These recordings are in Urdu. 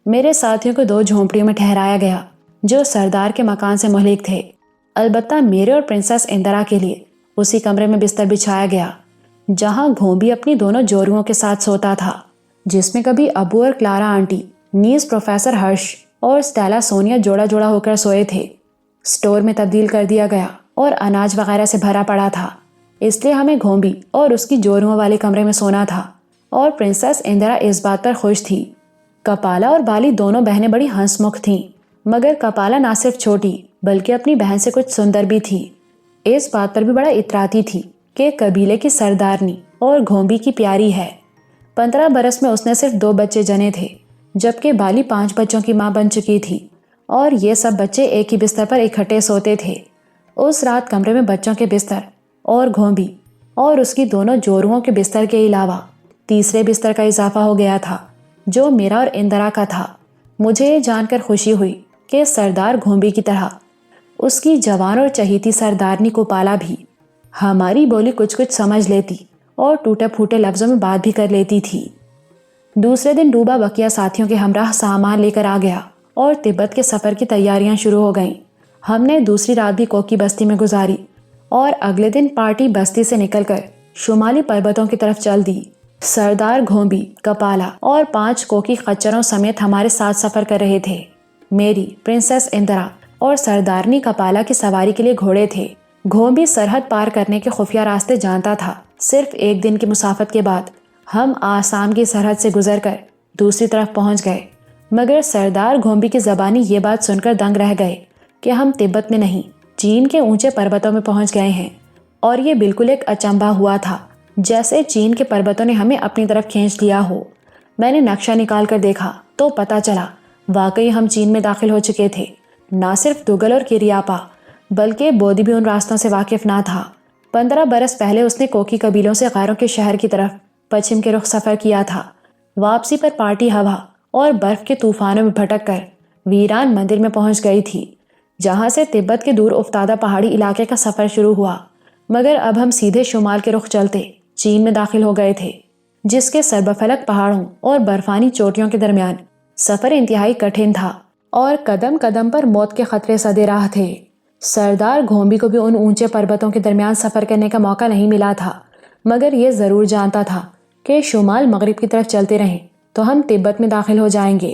میرے ساتھیوں کو 2 جھونپڑیوں میں ٹھہرایا گیا جو سردار کے مکان سے مہلک تھے۔ البتہ میرے اور پرنسس اندرا کے لیے اسی کمرے میں بستر بچھایا گیا جہاں گھومبی اپنی دونوں جوڑیوں کے ساتھ سوتا تھا، جس میں کبھی ابو اور کلارا آنٹی، نیز پروفیسر ہرش اور اسٹیلا سونیا جوڑا جوڑا ہو کر سوئے تھے۔ سٹور میں تبدیل کر دیا گیا اور اناج وغیرہ سے بھرا پڑا تھا، اس لیے ہمیں گھومبی اور اس کی جوڑیوں والے کمرے میں سونا تھا، اور پرنسس اندرا اس بات پر خوش تھی۔ کپالا اور بالی دونوں بہنیں بڑی ہنس مکھ تھیں، مگر کپالا نہ صرف چھوٹی بلکہ اپنی بہن سے کچھ سندر بھی تھی۔ اس بات پر بھی بڑا اتراتی تھی کہ قبیلے کی سردارنی اور گھومبی کی پیاری ہے۔ 15 برس میں اس نے صرف 2 بچے جنے تھے، جبکہ بالی 5 بچوں کی ماں بن چکی تھی، اور یہ سب بچے ایک ہی بستر پر اکٹھے سوتے تھے۔ اس رات کمرے میں بچوں کے بستر اور گھومبی اور اس کی دونوں جوڑوں کے بستر کے علاوہ تیسرے بستر کا اضافہ ہو گیا تھا جو میرا اور اندرا کا تھا۔ مجھے یہ جان کر خوشی ہوئی کہ سردار گھومبی کی طرح اس کی جوان اور چہیتی سردارنی کو پالا بھی ہماری بولی کچھ کچھ سمجھ لیتی اور ٹوٹے پھوٹے لفظوں میں بات بھی کر لیتی تھی۔ دوسرے دن ڈوبا بقیہ ساتھیوں کے ہمراہ سامان لے کر آ گیا اور تبت کے سفر کی تیاریاں شروع ہو گئیں۔ ہم نے دوسری رات بھی کوکی بستی میں گزاری اور اگلے دن پارٹی بستی سے نکل کر شمالی پربتوں کی طرف چل دی۔ سردار گھومبی، کپالا اور 5 کوکی خچروں سمیت ہمارے ساتھ سفر کر رہے تھے۔ میری، پرنسس اندرا اور سردارنی کپالا کی سواری کے لیے گھوڑے تھے۔ گھومبی سرحد پار کرنے کے خفیہ راستے جانتا تھا۔ صرف 1 دن کی مسافت کے بعد ہم آسام کی سرحد سے گزر کر دوسری طرف پہنچ گئے، مگر سردار گھومبی کی زبانی یہ بات سن کر دنگ رہ گئے کہ ہم تبت میں نہیں، چین کے اونچے پربتوں میں پہنچ گئے ہیں، اور یہ بالکل ایک اچنبھا ہوا تھا، جیسے چین کے پربتوں نے ہمیں اپنی طرف کھینچ لیا ہو۔ میں نے نقشہ نکال کر دیکھا تو پتا چلا واقعی ہم چین میں داخل ہو چکے تھے۔ نہ صرف دوگل اور کریاپا بلکہ بودھی بھی ان راستوں سے واقف نہ تھا۔ 15 برس پہلے اس نے کوکی قبیلوں سے غیروں کے شہر کی طرف پچھم کے رخ سفر کیا تھا۔ واپسی پر پارٹی ہوا اور برف کے طوفانوں میں بھٹک کر ویران مندر میں پہنچ گئی تھی، جہاں سے تبت کے دور افتادہ پہاڑی علاقے کا سفر شروع ہوا، مگر اب ہم سیدھے شمال کے رخ چلتے چین میں داخل ہو گئے تھے، جس کے سربفلک پہاڑوں اور برفانی چوٹیوں کے درمیان سفر انتہائی کٹھن تھا اور قدم قدم پر موت کے خطرے سدے راہ تھے۔ سردار گھومبی کو بھی ان اونچے پربتوں کے درمیان سفر کرنے کا موقع نہیں ملا تھا، مگر یہ ضرور جانتا تھا کہ شمال مغرب کی طرف چلتے رہیں تو ہم تبت میں داخل ہو جائیں گے۔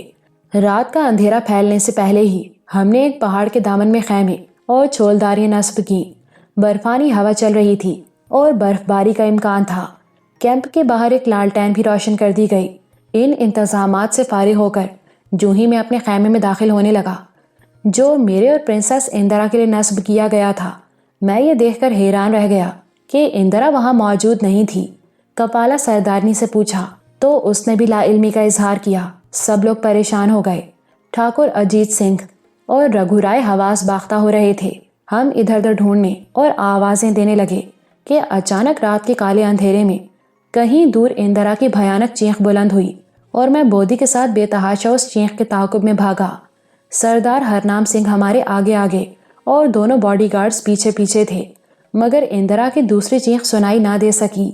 رات کا اندھیرا پھیلنے سے پہلے ہی ہم نے ایک پہاڑ کے دامن میں خیمے اور چھولداریاں نصب کی۔ برفانی ہوا چل رہی تھی اور برف باری کا امکان تھا۔ کیمپ کے باہر ایک لالٹین بھی روشن کر دی گئی۔ ان انتظامات سے فارغ ہو کر جو ہی میں اپنے خیمے میں داخل ہونے لگا جو میرے اور پرنسس اندرا کے لیے نصب کیا گیا تھا، میں یہ دیکھ کر حیران رہ گیا کہ اندرا وہاں موجود نہیں تھی۔ کپالا سردارنی سے پوچھا تو اس نے بھی لا علمی کا اظہار کیا۔ سب لوگ پریشان ہو گئے۔ ٹھاکر اجیت سنگھ اور رگھو رائے حواس باختہ ہو رہے تھے۔ ہم ادھر ادھر ڈھونڈنے اور آوازیں دینے لگے کہ اچانک رات کے کالے اندھیرے میں کہیں دور اندرا کی بھیانک چیخ بلند ہوئی اور میں بودھی کے ساتھ بے تحاشا اس چیخ کے تعاقب میں بھاگا۔ سردار ہرنام سنگھ ہمارے آگے آگے اور دونوں باڈی گارڈز پیچھے پیچھے تھے، مگر اندرا کی دوسری چیخ سنائی نہ دے سکی۔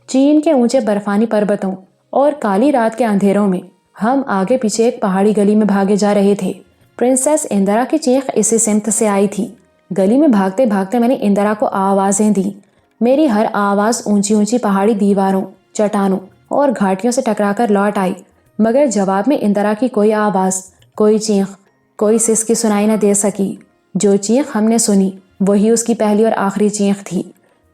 چین کے اونچے برفانی پربتوں اور کالی رات کے اندھیروں میں ہم آگے پیچھے ایک پہاڑی گلی میں بھاگے جا رہے تھے۔ پرنسس اندرا کی چیخ اسی سمت سے آئی تھی۔ گلی میں بھاگتے بھاگتے میں نے اندرا کو آوازیں دی۔ میری ہر آواز اونچی اونچی پہاڑی دیواروں، چٹانوں اور گھاٹیوں سے ٹکرا کر لوٹ آئی، مگر جواب میں اندرا کی کوئی آواز، کوئی چیخ، کوئی سسکی سنائی نہ دے سکی۔ جو چیخ ہم نے سنی وہی اس کی پہلی اور آخری چیخ تھی۔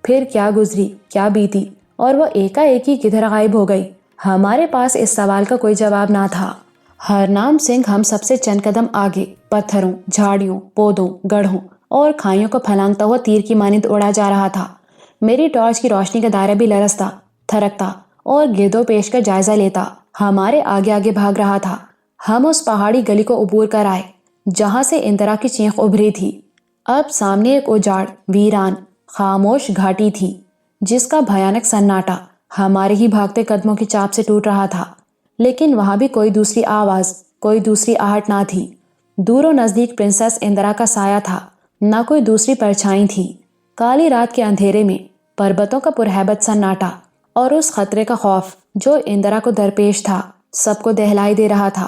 پھر کیا گزری، کیا بیتی اور وہ ایکا ایک ہی کدھر غائب ہو گئی، ہمارے پاس اس سوال کا کوئی جواب نہ تھا۔ ہرنام سنگھ ہم سب سے چند قدم آگے پتھروں، جھاڑیوں، پودوں، گڑھوں اور کھائیوں کو پھلانگتا ہوا تیر کی مانند اڑا جا رہا تھا۔ میری ٹارچ کی روشنی کا دائرہ بھی لرزتا، تھرکتا اور گرد و پیش کا جائزہ لیتا ہمارے آگے آگے بھاگ رہا تھا۔ ہم اس پہاڑی گلی کو عبور کر آئے جہاں سے اندرا کی چیخ ابھری تھی۔ اب سامنے ایک اجاڑ، ویران، خاموش گھاٹی تھی جس کا بھیانک سناٹا ہمارے ہی بھاگتے قدموں کی چاپ سے ٹوٹ رہا تھا، لیکن وہاں بھی کوئی دوسری آواز، کوئی دوسری آہٹ نہ تھی۔ دور و نزدیک پرنسس اندرا کا سایہ تھا، نہ کوئی دوسری پرچھائی تھی۔ کالی رات کے اندھیرے میں پربتوں کا پرہیبت سناٹا اور اس خطرے کا خوف جو اندرا کو درپیش تھا سب کو دہلائی دے رہا تھا،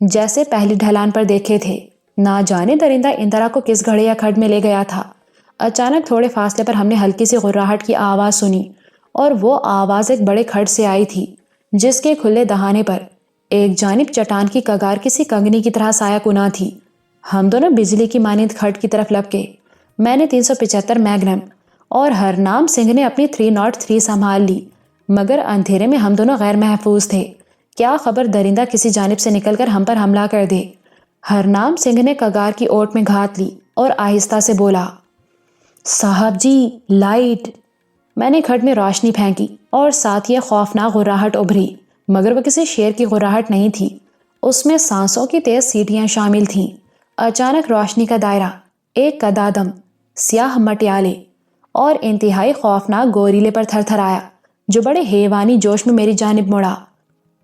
جیسے پہلی ڈھلان پر دیکھے تھے۔ نہ جانے درندہ اندرا کو کس گھڑے یا کھڈ میں لے گیا تھا۔ اچانک تھوڑے فاصلے پر ہم نے ہلکی سی غراہٹ کی آواز سنی، اور وہ آواز ایک بڑے کھڈ سے آئی تھی جس کے کھلے دہانے پر ایک جانب چٹان کی کگار کسی کنگنی کی طرح سایہ کنا تھی۔ ہم دونوں بجلی کی مانند کھڈ کی طرف لپکے۔ میں نے 375 میگنم اور ہرنام سنگھ نے اپنی 303 سنبھال لی، مگر اندھیرے میں ہم دونوں غیر محفوظ تھے۔ کیا خبر درندہ کسی جانب سے نکل کر ہم پر حملہ کر دے۔ ہرنام سنگھ نے کگار کی اوٹ میں گھات لی اور آہستہ سے بولا، صاحب جی لائٹ۔ میں نے کھڈ میں روشنی پھینکی اور ساتھ یہ خوفناک غراہٹ ابھری، مگر وہ کسی شیر کی غراہٹ نہیں تھی، اس میں سانسوں کی تیز سیٹیاں شامل تھیں۔ اچانک روشنی کا دائرہ ایک قدادم سیاہ مٹیالے اور انتہائی خوفناک گوریلے پر تھر تھر آیا جو بڑے حیوانی جوش میں میری جانب مڑا۔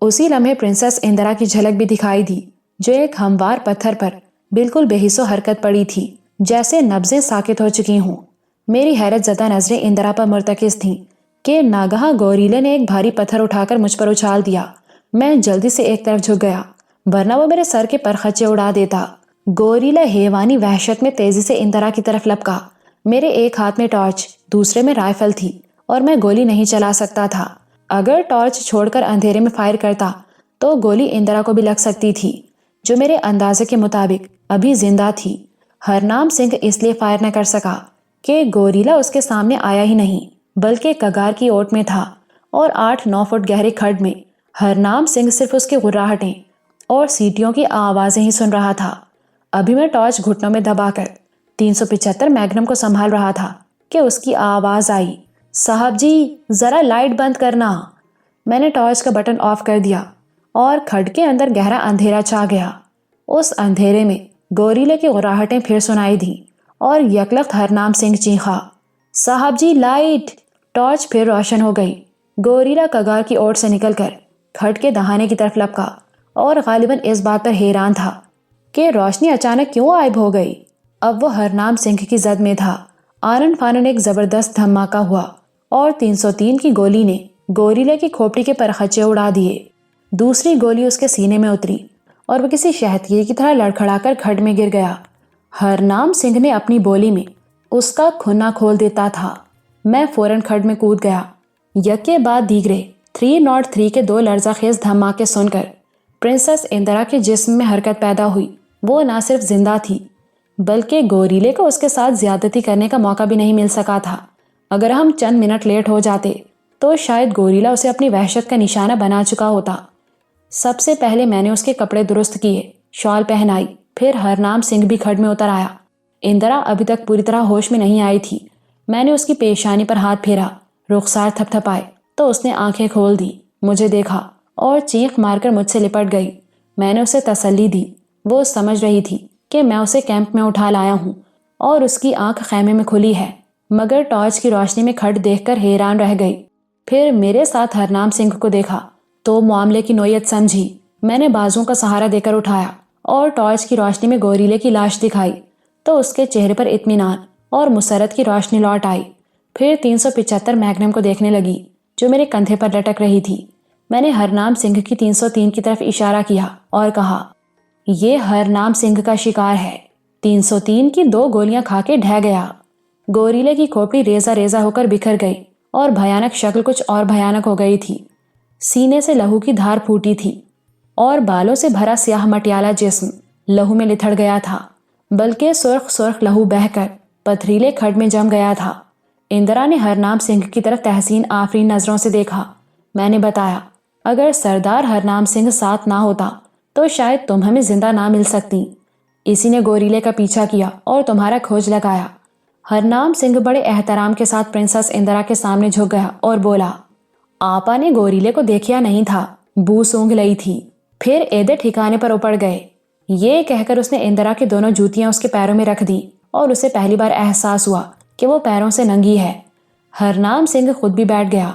اسی لمحے پرنسس اندرا کی جھلک بھی دکھائی دی جو ایک ہموار پتھر پر بالکل بے حس و حرکت پڑی تھی، جیسے نبضیں ساکت ہو چکی ہوں۔ میری حیرت زدہ نظریں اندرا پر مرتکز تھیں کہ ناگہاں گوریلے نے ایک بھاری پتھر اٹھا کر مجھ پر اچھال دیا۔ میں جلدی سے ایک طرف جھک گیا، ورنہ وہ میرے سر کے پرخچے اڑا دیتا۔ گوریلا حیوانی وحشت میں تیزی سے اندرا کی طرف لپکا۔ میرے ایک ہاتھ میں ٹارچ، دوسرے میں رائفل تھی اور میں گولی نہیں چلا سکتا تھا۔ اگر ٹارچ چھوڑ کر اندھیرے میں فائر کرتا تو گولی اندرا کو بھی لگ سکتی تھی، جو میرے اندازے کے مطابق ابھی زندہ تھی۔ ہرنام سنگھ اس لیے فائر نہ کر سکا کہ گوریلا اس کے سامنے آیا ہی نہیں، بلکہ کگار کی اوٹ میں تھا، اور 8-9 فٹ گہرے کھڈ میں ہرنام سنگھ صرف اس کی غراہٹیں اور سیٹیوں کی آوازیں ہی سن رہا تھا۔ ابھی میں ٹارچ گھٹنوں میں دبا کر 375 میگنم کو سنبھال رہا تھا کہ اس کی آواز آئی، صاحب جی ذرا لائٹ بند کرنا۔ میں نے ٹارچ کا بٹن آف کر دیا اور کھڈ کے اندر گہرا اندھیرا چھا گیا۔ اس اندھیرے میں گوریلے کی غراہٹیں پھر سنائی دیں اور یکلخت ہرنام سنگھ چیخا، صاحب جی لائٹ۔ ٹارچ پھر روشن ہو گئی۔ گوریلا کگار کی اوٹ سے نکل کر کھڈ کے دہانے کی طرف لپکا اور غالباً اس بات پر حیران تھا کہ روشنی اچانک کیوں غائب ہو گئی۔ اب وہ ہرنام سنگھ کی زد میں تھا۔ آنن فانن ایک زبردست دھماکہ ہوا اور 303 کی گولی نے گوریلے کی کھوپڑی کے پرخچے اڑا دیے۔ دوسری گولی اس کے سینے میں اتری اور وہ کسی شہتگیر کی طرح لڑکھڑا کر کھڈ میں گر گیا۔ ہرنام سنگھ نے اپنی بولی میں اس کا کھنا کھول دیتا تھا۔ میں فوراً کھڈ میں کود گیا۔ یکے بعد دیگرے 303 کے 2 لرزہ خیز دھماکے سن کر پرنسس اندرا کے جسم میں حرکت پیدا ہوئی۔ وہ نہ صرف زندہ تھی بلکہ گوریلے کو اس کے ساتھ زیادتی کرنے کا موقع بھی نہیں مل سکا تھا۔ اگر ہم چند منٹ لیٹ ہو جاتے تو شاید گوریلا اسے اپنی وحشت کا نشانہ بنا چکا ہوتا۔ سب سے پہلے میں نے اس کے کپڑے درست کیے، شال پہنائی، پھر ہرنام سنگھ بھی کھڈ میں اتر آیا۔ اندرا ابھی تک پوری طرح ہوش میں نہیں آئی تھی۔ میں نے اس کی پیشانی پر ہاتھ پھیرا، رخسار تھپ تھپائے تو اس نے آنکھیں کھول دی، مجھے دیکھا اور چیخ مار کر مجھ سے لپٹ گئی۔ میں نے اسے تسلی دی۔ وہ سمجھ رہی تھی کہ میں اسے کیمپ میں اٹھا لایا ہوں اور اس کی آنکھ خیمے میں کھلی ہے، مگر ٹارچ کی روشنی میں کھڈ دیکھ کر حیران رہ گئی۔ پھر میرے ساتھ ہرنام سنگھ کو دیکھا تو معاملے کی نوعیت سمجھی۔ میں نے بازوؤں کا سہارا دے کر اٹھایا اور ٹارچ کی روشنی میں گوریلے کی لاش دکھائی تو اس کے چہرے پر اطمینان اور مسرت کی روشنی لوٹ آئی۔ پھر 375 میگنم کو دیکھنے لگی جو میرے کندھے پر لٹک رہی تھی۔ میں نے ہرنام سنگھ کی 303 کی طرف اشارہ کیا اور کہا، یہ ہرنام سنگھ کا شکار ہے۔ 303 کی 2 گولیاں کھا کے ڈھہ گیا۔ گوریلے کی کھوپڑی ریزہ ریزہ ہو کر بکھر گئی اور بھیانک شکل کچھ اور بھیانک ہو گئی تھی۔ سینے سے لہو کی دھار پھوٹی تھی اور بالوں سے بھرا سیاہ مٹیالہ جسم لہو میں لتھڑ گیا تھا، بلکہ سرخ سرخ لہو بہہ کر پتھریلے کھڈ میں جم گیا تھا۔ اندرا نے ہرنام سنگھ کی طرف تحسین آفرین نظروں سے دیکھا۔ میں نے بتایا، اگر سردار ہرنام سنگھ ساتھ نہ ہوتا تو شاید تم ہمیں زندہ نہ مل سکتی۔ اسی نے گوریلے کا پیچھا کیا اور تمہارا کھوج لگایا۔ ہرنام سنگھ بڑے احترام کے ساتھ پرنسس اندرا کے سامنے جھک گیا اور بولا، آپا نے گوریلے کو دیکھیا نہیں تھا، بو سونگھ لئی تھی، پھر ایدے ٹھکانے پر اپڑ گئے۔ یہ کہہ کر اس نے اندرا کی دونوں جوتیاں اس کے پیروں میں رکھ دی اور اسے پہلی بار احساس ہوا کہ وہ پیروں سے ننگی ہے۔ ہرنام سنگھ خود بھی بیٹھ گیا۔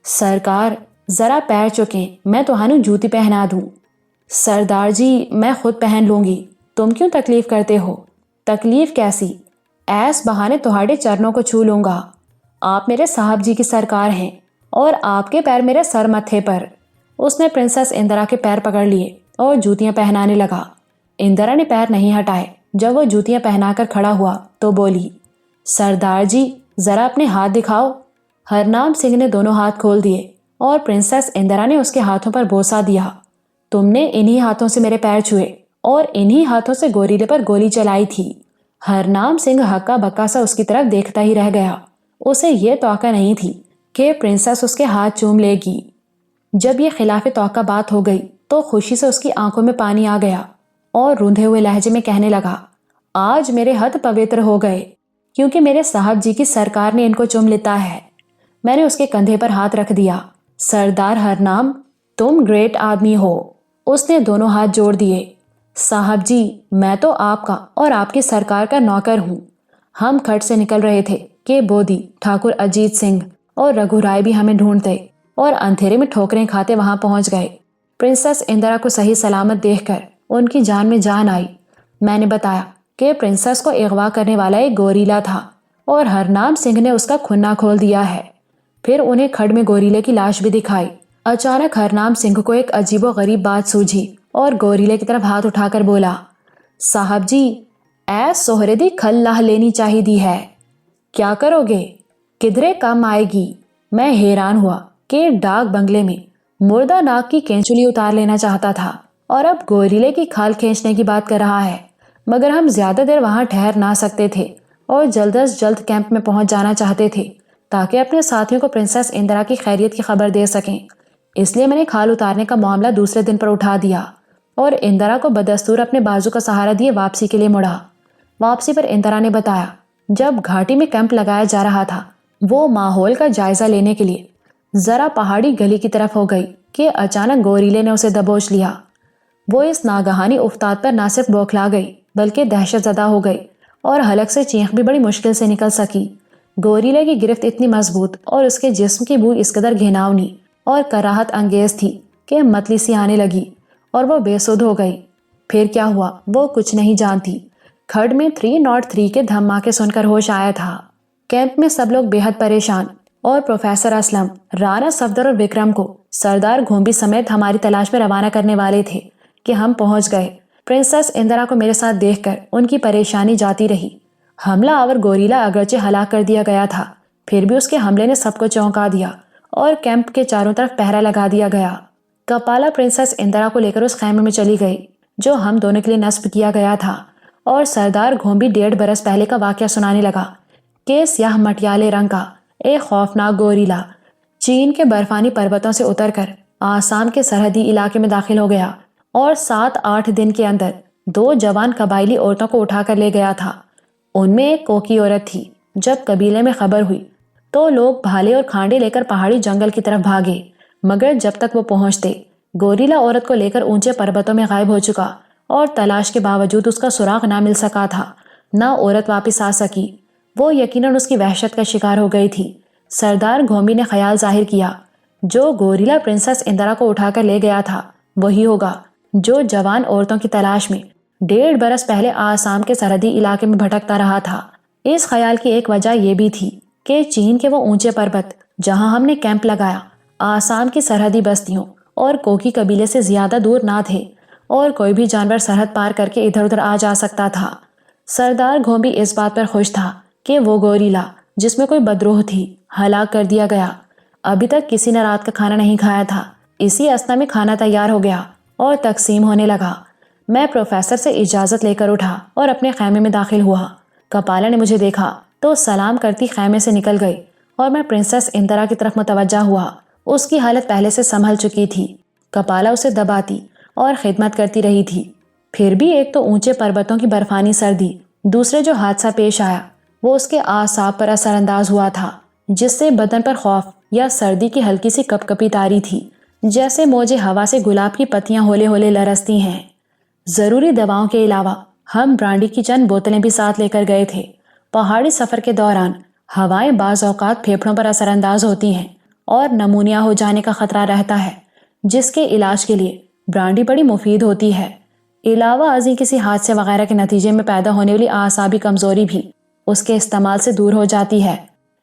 سرکار ذرا پیر چکیں، میں تمہانوں جوتی پہنا دوں۔ سردار جی میں خود پہن لوں گی، تم کیوں تکلیف کرتے ہو؟ تکلیف کیسی؟ ایس بہانے تہاڑے چرنوں کو چھو لوں گا۔ آپ میرے صاحب جی کی سرکار ہیں اور آپ کے پیر میرے سر متھے پر۔ اس نے پرنسس اندرا کے پیر پکڑ لیے اور جوتیاں پہنانے لگا۔ اندرا نے پیر نہیں ہٹائے۔ جب وہ جوتیاں پہنا کر کھڑا ہوا تو بولی، سردار جی ذرا اپنے ہاتھ دکھاؤ۔ ہرنام سنگھ نے دونوں ہاتھ کھول دیے اور پرنسس اندرا نے اس کے ہاتھوں پر بوسہ دیا۔ تم نے انہی ہاتھوں سے میرے پیر چھوئے اور انہی ہاتھوں سے گوریلے پر گولی چلائی تھی۔ ہرنام سنگھ ہکا بکا سا اس کی طرف دیکھتا ہی رہ گیا۔ اسے یہ توقع نہیں تھی کہ پرنسس اس کے ہاتھ چوم لے گی۔ جب یہ خلاف توقع بات ہو گئی تو خوشی سے اس کی آنکھوں میں پانی آ گیا اور روندھے ہوئے لہجے میں کہنے لگا، آج میرے ہاتھ پوتر ہو گئے کیونکہ میرے صاحب جی کی سرکار نے ان کو چوم لیتا ہے۔ میں نے اس کے کندھے پر ہاتھ رکھ دیا۔ سردار ہرنام، تم گریٹ آدمی ہو۔ اس نے دونوں ہاتھ جوڑ دیے۔ صاحب جی میں تو آپ کا اور آپ کی سرکار کا نوکر ہوں۔ ہم کھٹ سے نکل رہے تھے کہ بودی، ٹھاکر اجیت سنگھ اور رگھو رائے بھی ہمیں ڈھونڈتے اور اندھیرے میں ٹھوکریں کھاتے وہاں پہنچ گئے۔ پرنسس اندرا کو صحیح سلامت دیکھ کر ان کی جان میں جان آئی۔ میں نے بتایا کہ پرنسس کو اغوا کرنے والا ایک گوریلا تھا اور ہرنام سنگھ نے اس کا کھنا کھول دیا ہے۔ پھر انہیں کھڈ میں گوریلے کی لاش بھی دکھائی۔ اچانک ہرنام سنگھ کو ایک عجیب و غریب بات سوجھی اور گوریلے کی طرف ہاتھ اٹھا کر بولا، صاحب جی اے سہرے دی کھل لاہ لینی چاہی دی ہے۔ کیا کرو گے؟ کدھرے کام آئے گی؟ میں حیران ہوا کہ ڈاک بنگلے میں مردہ ناگ کی کینچلی اتار لینا چاہتا تھا اور اب گوریلے کی کھال کھینچنے کی بات کر رہا ہے، مگر ہم زیادہ دیر وہاں ٹھہر نہ سکتے تھے اور جلد از جلد کیمپ میں پہنچ جانا چاہتے تھے تاکہ اپنے ساتھیوں کو پرنسس اندرا کی خیریت کی خبر دے سکیں۔ اس لیے میں نے کھال اتارنے کا معاملہ دوسرے دن پر اٹھا دیا اور اندرا کو بدستور اپنے بازو کا سہارا دیے واپسی کے لیے مڑا۔ واپسی پر اندرا نے بتایا، جب گھاٹی میں کیمپ لگایا جا رہا تھا وہ ماحول کا جائزہ لینے کے لیے ذرا پہاڑی گلی کی طرف ہو گئی کہ اچانک گوریلے نے اسے دبوچ لیا۔ وہ اس ناگہانی افتاد پر نہ صرف بوکھلا گئی بلکہ دہشت زدہ ہو گئی اور حلق سے چینخ بھی بڑی مشکل سے نکل سکی۔ گوریلے کی گرفت اتنی مضبوط اور اس کے جسم کی بو اس قدر گھناؤنی اور کراہت انگیز تھی کہ متلی سی آنے لگی اور وہ بے سدھ ہو گئی۔ پھر کیا ہوا وہ کچھ نہیں جانتی۔ کھڈ میں 303 کے دھماکے سن کر ہوش آیا تھا۔ کیمپ میں سب لوگ بے حد پریشان اور پروفیسر اسلم، رانا صفدر اور وکرم کو سردار گھومبی سمیت ہماری تلاش میں روانہ کرنے والے تھے کہ ہم پہنچ گئے۔ پرنسس اندرا کو میرے ساتھ دیکھ کر ان کی پریشانی جاتی رہی۔ حملہ آور گوریلا اگرچہ ہلاک کر دیا گیا تھا پھر بھی اس کے حملے نے سب کو چونکا دیا اور کیمپ کے چاروں طرف پہرا لگا دیا گیا۔ کپالا پرنسس اندرا کو لے کر اس خیمے میں چلی گئی جو ہم دونوں کے لیے نصب کیا گیا تھا اور سردار گھومبی 1.5 برس پہلے کا واقعہ سنانے لگا کہ سیاہ مٹیالے رنگ کا ایک خوفناک گوریلا چین کے برفانی پروتوں سے اتر کر آسام کے سرحدی علاقے میں داخل ہو گیا اور 7-8 دن کے اندر 2 جوان قبائلی عورتوں کو اٹھا کر لے گیا تھا۔ ان میں ایک کوکی عورت تھی۔ جب قبیلے میں خبر ہوئی تو لوگ بھالے اور کھانڈے لے کر پہاڑی جنگل کی طرف بھاگے، مگر جب تک وہ پہنچتے گوریلا عورت کو لے کر اونچے پروتوں میں غائب ہو چکا اور تلاش کے باوجود اس کا سراغ نہ مل سکا تھا، نہ عورت واپس آ سکی۔ وہ یقیناً اس کی وحشت کا شکار ہو گئی تھی۔ سردار گھومبی نے خیال ظاہر کیا جو گوریلا پرنسس اندرا کو اٹھا کر لے گیا تھا وہی ہوگا جو جوان عورتوں کی تلاش میں 1.5 برس پہلے آسام کے سرحدی علاقے میں بھٹکتا رہا تھا۔ اس خیال کی ایک وجہ یہ بھی تھی کہ چین کے وہ اونچے پروت جہاں ہم نے کیمپ لگایا آسام کی سرحدی بستیوں اور کوکی قبیلے سے زیادہ دور نہ تھے اور کوئی بھی جانور سرحد پار کر کے ادھر ادھر آ جا سکتا تھا۔ سردار گھومبی اس بات پر خوش تھا کہ وہ گوریلا جس میں کوئی بدروح تھی ہلاک کر دیا گیا۔ ابھی تک کسی نے رات کا کھانا نہیں کھایا تھا۔ اسی اسنا میں کھانا تیار ہو گیا اور تقسیم ہونے لگا۔ میں پروفیسر سے اجازت لے کر اٹھا اور اپنے خیمے میں داخل ہوا۔ کپالا نے مجھے دیکھا تو سلام کرتی خیمے سے نکل گئی اور میں پرنسس اندرا کی طرف متوجہ ہوا۔ اس کی حالت پہلے سے سنبھل چکی تھی۔ کپالا اسے دباتی اور خدمت کرتی رہی تھی۔ پھر بھی ایک تو اونچے پروتوں کی برفانی سردی، دوسرے جو حادثہ پیش آیا وہ اس کے اعصاب پر اثر انداز ہوا تھا، جس سے بدن پر خوف یا سردی کی ہلکی سی کپ کپی طاری تھی، جیسے موجیں ہوا سے گلاب کی پتیاں ہولے ہولے لرزتی ہیں۔ ضروری دواؤں کے علاوہ ہم برانڈی کی چند بوتلیں بھی ساتھ لے کر گئے تھے۔ پہاڑی سفر کے دوران ہوائیں بعض اوقات پھیپھڑوں پر اثر انداز ہوتی ہیں اور نمونیا ہو جانے کا خطرہ رہتا ہے، جس کے علاج کے لیے برانڈی بڑی مفید ہوتی ہے۔ علاوہ ازیں کسی حادثے وغیرہ کے نتیجے میں پیدا ہونے والی اعصابی کمزوری بھی اس کے استعمال سے دور ہو جاتی ہے۔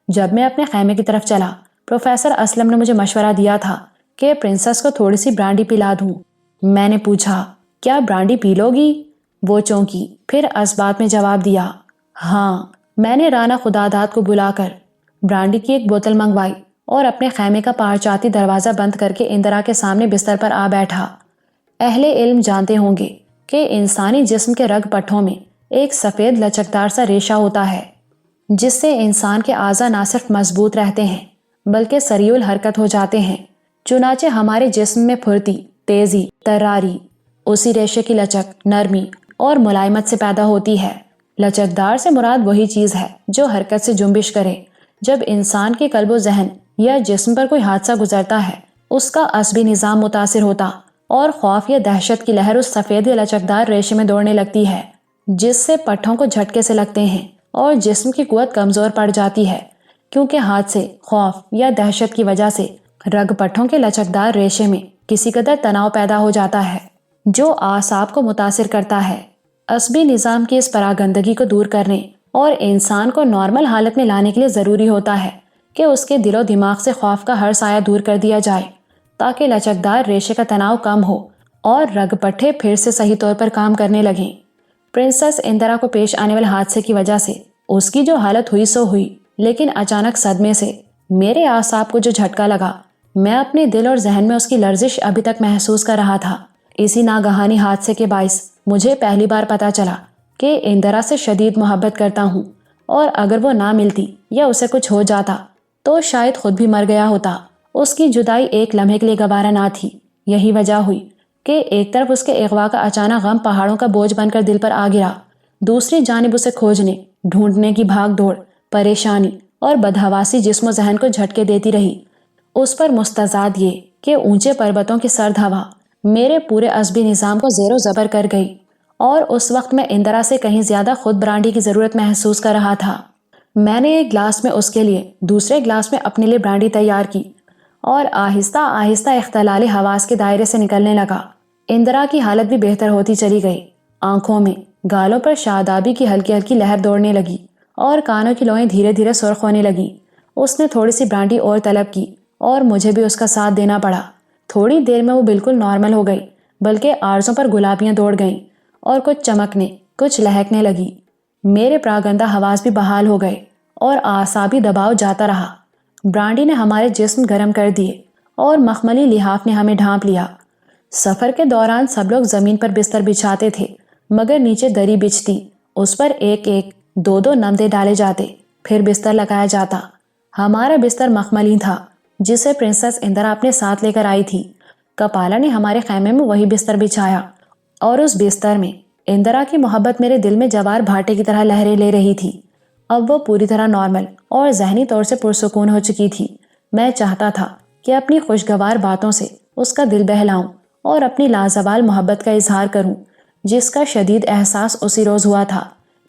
جب میں اپنے خیمے کی طرف چلا، پروفیسر اسلم نے مجھے مشورہ دیا تھا کہ پرنسس کو تھوڑی سی برانڈی پلا دوں، میں نے پوچھا، کیا برانڈی پی لوگی؟ وہ چونکی، پھر اسبات میں جواب دیا، ہاں۔ میں نے رانا خداداد کو بلا کر برانڈی کی ایک بوتل منگوائی اور اپنے خیمے کا پارچاتی دروازہ بند کر کے اندرا کے سامنے بستر پر آ بیٹھا۔ اہل علم جانتے ہوں گے کہ انسانی جسم کے رگ پٹھوں میں ایک سفید لچکدار سا ریشہ ہوتا ہے، جس سے انسان کے اعضاء نہ صرف مضبوط رہتے ہیں بلکہ سریع الحرکت ہو جاتے ہیں۔ چنانچہ ہمارے جسم میں پھرتی، تیزی، تراری اسی ریشے کی لچک، نرمی اور ملائمت سے پیدا ہوتی ہے۔ لچکدار سے مراد وہی چیز ہے جو حرکت سے جنبش کرے۔ جب انسان کے قلب و ذہن یا جسم پر کوئی حادثہ گزرتا ہے، اس کا عصبی نظام متاثر ہوتا اور خوف یا دہشت کی لہر اس سفید یا لچکدار ریشے میں دوڑنے لگتی ہے، جس سے پٹھوں کو جھٹکے سے لگتے ہیں اور جسم کی قوت کمزور پڑ جاتی ہے، کیونکہ حادثے، خوف یا دہشت کی وجہ سے رگ پٹھوں کے لچکدار ریشے میں کسی قدر تناؤ پیدا ہو جاتا ہے، جو اعصاب کو متاثر کرتا ہے۔ عصبی نظام کی اس پراگندگی کو دور کرنے اور انسان کو نارمل حالت میں لانے کے لیے ضروری ہوتا ہے کہ اس کے دل و دماغ سے خوف کا ہر سایہ دور کر دیا جائے، تاکہ لچکدار ریشے کا تناؤ کم ہو اور رگ پٹھے پھر سے صحیح طور پر کام کرنے لگیں۔ پرنسس اندرا کو پیش آنے والے حادثے کی وجہ سے اس کی جو حالت ہوئی سو ہوئی، لیکن اچانک صدمے سے میرے اعصاب کو جو جھٹکا لگا، میں اپنے دل اور ذہن میں اس کی لرزش ابھی تک محسوس کر رہا تھا۔ اسی ناگہانی حادثے کے باعث مجھے پہلی بار پتا چلا کہ اندرا سے شدید محبت کرتا ہوں، اور اگر وہ نہ ملتی یا اسے کچھ ہو جاتا تو شاید خود بھی مر گیا ہوتا۔ اس کی جدائی ایک لمحے کے لیے گوارا نہ تھی۔ یہی وجہ ہوئی کہ ایک طرف اس کے اغوا کا اچانک غم پہاڑوں کا بوجھ بن کر دل پر آ گرا، دوسری جانب اسے کھوجنے، ڈھونڈنے کی بھاگ دوڑ، پریشانی اور بدحواسی جسم و ذہن کو جھٹکے دیتی رہی۔ اس پر مستزاد یہ کہ اونچے پروتوں کی سرد ہوا میرے پورے عصبی نظام کو زیر و زبر کر گئی، اور اس وقت میں اندرا سے کہیں زیادہ خود برانڈی کی ضرورت محسوس کر رہا تھا۔ میں نے ایک گلاس میں اس کے لیے، دوسرے گلاس میں اپنے لیے برانڈی تیار کی اور آہستہ آہستہ اختلال حواس کے دائرے سے نکلنے لگا۔ اندرا کی حالت بھی بہتر ہوتی چلی گئی۔ آنکھوں میں، گالوں پر شادابی کی ہلکی ہلکی لہر دوڑنے لگی اور کانوں کی لوئیں دھیرے دھیرے سرخ ہونے لگی۔ اس نے تھوڑی سی برانڈی اور طلب کی اور مجھے بھی اس کا ساتھ دینا پڑا۔ تھوڑی دیر میں وہ بالکل نارمل ہو گئی، بلکہ عارضوں پر گلابیاں دوڑ گئیں اور کچھ چمکنے، کچھ لہکنے لگی۔ میرے پراگندہ حواس بھی بحال ہو گئے اور اعصابی دباؤ جاتا رہا۔ برانڈی نے ہمارے جسم گرم کر دیے اور مخملی لحاف نے ہمیں ڈھانپ لیا۔ سفر کے دوران سب لوگ زمین پر بستر بچھاتے تھے، مگر نیچے دری بچھتی، اس پر ایک ایک، دو دو نمدے ڈالے جاتے، پھر بستر لگایا جاتا۔ ہمارا بستر مخملی تھا جسے پرنسس اندرا اپنے ساتھ لے کر آئی تھی۔ کپالا نے ہمارے خیمے میں وہی بستر بچھایا، اور اس بستر میں اندرا کی محبت میرے دل میں جوار بھاٹے کی طرح لہریں لے رہی تھی۔ اب وہ پوری طرح نارمل اور ذہنی طور سے پرسکون ہو چکی تھی۔ میں چاہتا تھا کہ اپنی خوشگوار باتوں سے اس کا دل بہلاؤں اور اپنی لازوال محبت کا اظہار کروں، جس کا شدید احساس اسی روز ہوا تھا۔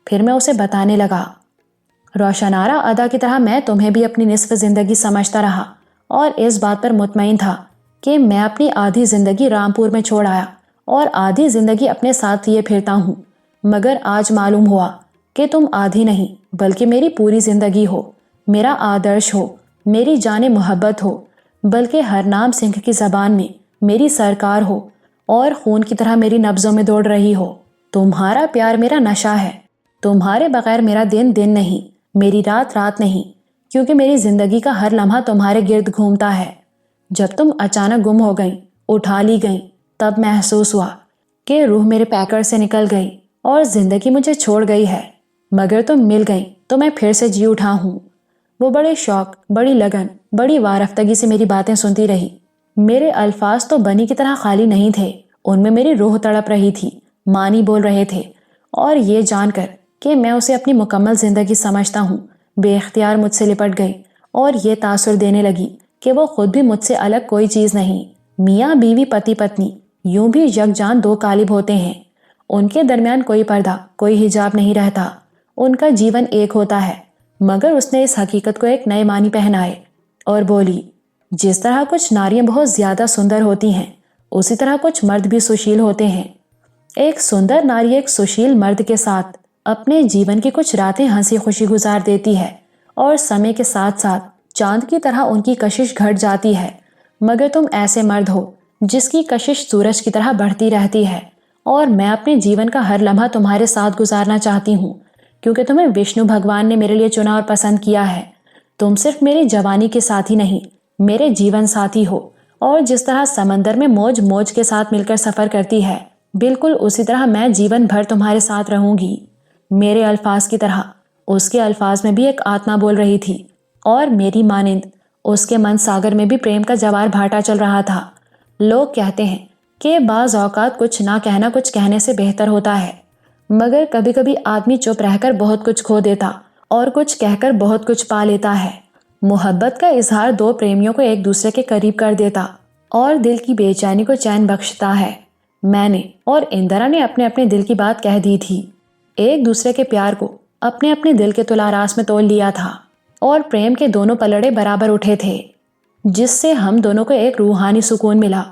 پھر میں اسے بتانے لگا، روشنارہ ادا کی طرح میں تمہیں بھی اپنی نصف زندگی سمجھتا رہا اور اس بات پر مطمئن تھا کہ میں اپنی آدھی زندگی رامپور میں چھوڑ آیا اور آدھی زندگی اپنے ساتھ لیے پھرتا ہوں، مگر آج معلوم ہوا کہ تم آدھی نہیں بلکہ میری پوری زندگی ہو، میرا آدرش ہو، میری جان محبت ہو، بلکہ ہرنام سنگھ کی زبان میں میری سرکار ہو اور خون کی طرح میری نبضوں میں دوڑ رہی ہو۔ تمہارا پیار میرا نشہ ہے، تمہارے بغیر میرا دن دن نہیں، میری رات رات نہیں، کیونکہ میری زندگی کا ہر لمحہ تمہارے گرد گھومتا ہے۔ جب تم اچانک گم ہو گئیں، اٹھا لی گئیں، تب محسوس ہوا کہ روح میرے پیکر سے نکل گئی اور زندگی مجھے چھوڑ گئی ہے، مگر تم مل گئیں تو میں پھر سے جی اٹھا ہوں۔ وہ بڑے شوق، بڑی لگن، بڑی وارفتگی سے میری باتیں سنتی رہی۔ میرے الفاظ تو بنی کی طرح خالی نہیں تھے، ان میں میری روح تڑپ رہی تھی، معنی بول رہے تھے، اور یہ جان کر کہ میں اسے اپنی مکمل زندگی سمجھتا ہوں، بے اختیار مجھ سے لپٹ گئی اور یہ تاثر دینے لگی کہ وہ خود بھی مجھ سے الگ کوئی چیز نہیں۔ میاں بیوی، پتی پتنی یوں بھی یکجان دو قالب ہوتے ہیں، ان کے درمیان کوئی پردہ، کوئی حجاب نہیں رہتا، ان کا جیون ایک ہوتا ہے۔ مگر اس نے اس حقیقت کو ایک نئے معنی پہنائے اور بولی، جس طرح کچھ ناریاں بہت زیادہ سندر ہوتی ہیں، اسی طرح کچھ مرد بھی سشیل ہوتے ہیں۔ ایک سندر ناری ایک سشیل مرد کے ساتھ اپنے جیون کی کچھ راتیں ہنسی خوشی گزار دیتی ہے، اور سمے کے ساتھ ساتھ چاند کی طرح ان کی کشش گھٹ جاتی ہے۔ مگر تم ایسے مرد ہو جس کی کشش سورج کی طرح بڑھتی رہتی ہے، اور میں اپنے جیون کا ہر لمحہ تمہارے ساتھ گزارنا چاہتی ہوں، کیونکہ تمہیں وشنو بھگوان نے میرے لیے چنا اور پسند کیا ہے۔ تم صرف میری جوانی کے ساتھی نہیں، میرے جیون ساتھی ہو، اور جس طرح سمندر میں موج موج کے ساتھ مل کر سفر کرتی ہے، بالکل اسی طرح میں جیون بھر تمہارے ساتھ رہوں گی۔ میرے الفاظ کی طرح اس کے الفاظ میں بھی ایک آتما بول رہی تھی، اور میری مانند اس کے من ساگر میں بھی پریم کا جوار بھاٹا چل رہا تھا۔ لوگ کہتے ہیں کہ بعض اوقات کچھ نہ کہنا کچھ کہنے سے بہتر ہوتا ہے، مگر کبھی کبھی آدمی چپ رہ کر بہت کچھ کھو دیتا اور کچھ کہہ کر بہت کچھ پا لیتا ہے۔ محبت کا اظہار دو پریمیوں کو ایک دوسرے کے قریب کر دیتا اور دل کی بے چینی کو چین بخشتا ہے۔ میں نے اور اندرا نے اپنے اپنے دل کی بات کہہ دی تھی، ایک دوسرے کے پیار کو اپنے اپنے دل کے تلاراس میں تول لیا تھا، اور پریم کے دونوں پلڑے برابر اٹھے تھے، جس سے ہم دونوں کو ایک روحانی سکون ملا۔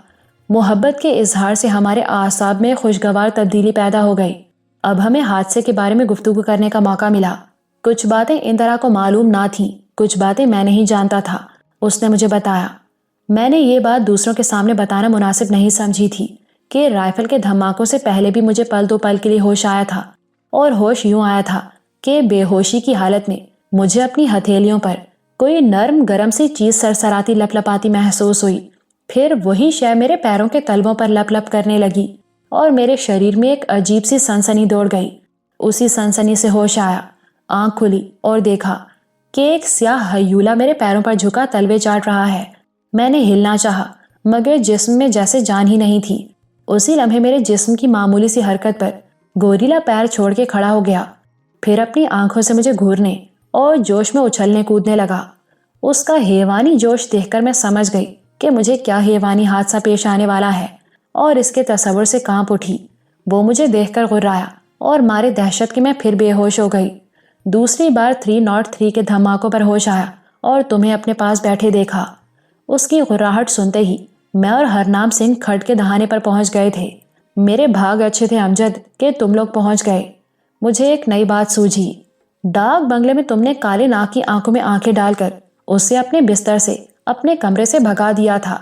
محبت کے اظہار سے ہمارے اعصاب میں خوشگوار تبدیلی پیدا ہو گئی۔ اب ہمیں حادثے کے بارے میں گفتگو کرنے کا موقع ملا۔ کچھ باتیں اندرا کو معلوم نہ تھیں، کچھ باتیں میں نہیں جانتا تھا، اس نے مجھے بتایا۔ میں نے یہ بات دوسروں کے سامنے بتانا مناسب نہیں سمجھی تھی کہ رائفل کے دھماکوں سے پہلے بھی مجھے پل دو پل کے لیے ہوش آیا تھا، اور ہوش یوں آیا تھا کہ بے ہوشی کی حالت میں مجھے اپنی ہتھیلیوں پر کوئی نرم گرم سی چیز سرسراتی لپ لپاتی محسوس ہوئی، پھر وہی شے میرے پیروں کے تلووں پر لپ لپ کرنے لگی، اور میرے شریر میں ایک عجیب سی سنسنی دوڑ گئی۔ اسی سنسنی سے ہوش آیا، آنکھ کھلی اور دیکھا کہ ایک سیاہ ہیولا میرے پیروں پر جھکا تلوے چاٹ رہا ہے۔ میں نے ہلنا چاہا، مگر جسم میں جیسے جان ہی نہیں تھی۔ اسی لمحے میرے جسم کی معمولی سی حرکت پر گوریلا پیر چھوڑ کے کھڑا ہو گیا، پھر اپنی آنکھوں سے مجھے گھورنے اور جوش میں اچھلنے کودنے لگا۔ اس کا حیوانی جوش دیکھ کر میں سمجھ گئی کہ مجھے کیا حیوانی حادثہ پیش آنے والا ہے، اور اس کے تصور سے کانپ اٹھی۔ وہ مجھے دیکھ کر غرایا، اور مارے دہشت کے میں پھر بے ہوش ہو گئی۔ دوسری بار 303 کے دھماکوں پر ہوش آیا اور تمہیں اپنے پاس بیٹھے دیکھا۔ اس کی غراہٹ سنتے ہی میں اور ہرنام سنگھ کھڈ کے دہانے پر پہنچ گئے تھے۔ میرے بھاگ اچھے تھے امجد کہ تم لوگ پہنچ گئے۔ مجھے ایک نئی بات سوجھی۔ ڈاک بنگلے میں تم نے کالے ناگ کی آنکھوں میں آنکھیں ڈال کر اسے اپنے بستر سے اپنے کمرے سے بھگا دیا تھا،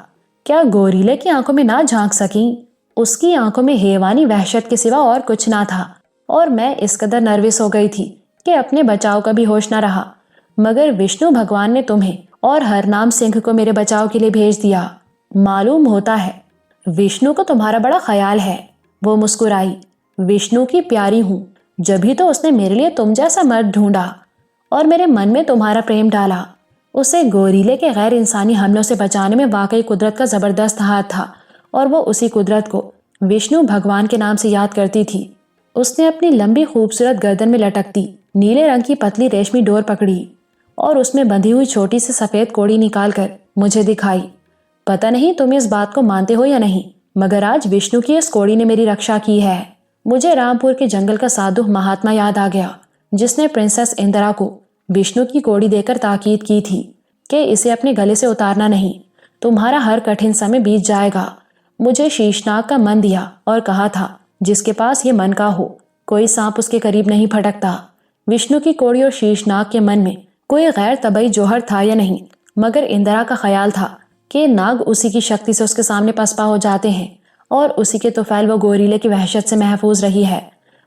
کیا گوریلے کی آنکھوں میں نہ جھانک سکیں؟ اس کی آنکھوں میں حیوانی وحشت کے سوا اور کچھ نہ تھا، اور میں اس قدر نروس ہو گئی تھی کہ اپنے بچاؤ کا بھی ہوش نہ رہا، مگر وشنو بھگوان نے تمہیں اور ہرنام سنگھ کو میرے بچاؤ کے لیے بھیج دیا۔ معلوم ہوتا ہے وشنو کو تمہارا بڑا خیال ہے۔ وہ مسکرائی۔ وشنو کی پیاری ہوں، جبھی تو اس نے میرے لیے تم جیسا مرد ڈھونڈا اور میرے من میں تمہارا پریم ڈالا۔ اسے گوریلے کے غیر انسانی حملوں سے بچانے میں واقعی قدرت کا زبردست ہاتھ تھا، اور وہ اسی قدرت کو وشنو بھگوان کے نام سے یاد کرتی تھی۔ اس نے اپنی لمبی خوبصورت گردن میں لٹکتی نیلے رنگ کی پتلی ریشمی ڈور پکڑی، اور اس میں بندھی ہوئی چھوٹی سی سفید کوڑی نکال کر مجھے دکھائی۔ پتہ نہیں تم اس بات کو مانتے ہو یا نہیں، مگر آج وشنو کی اس کوڑی نے میری رکشا کی ہے۔ مجھے رامپور کے جنگل کا سادھو مہاتما یاد آ گیا، جس نے پرنسس اندرا کو وشنو کی کوڑی دے کر تاکید کی تھی کہ اسے اپنے گلے سے اتارنا نہیں، تمہارا ہر کٹھن سمے بیت جائے گا۔ مجھے شیشناگ کا من دیا اور کہا تھا جس کے پاس یہ من کا ہو، کوئی سانپ اس کے قریب نہیں پھٹکتا۔ وشنو کی کوڑی اور شیشناگ کے من میں کوئی غیر طبعی جوہر تھا یا نہیں، مگر اندرا کا خیال تھا کہ ناگ اسی کی شکتی سے اس کے سامنے پسپا ہو جاتے ہیں، اور اسی کے طفیل وہ گوریلے کی وحشت سے محفوظ رہی ہے۔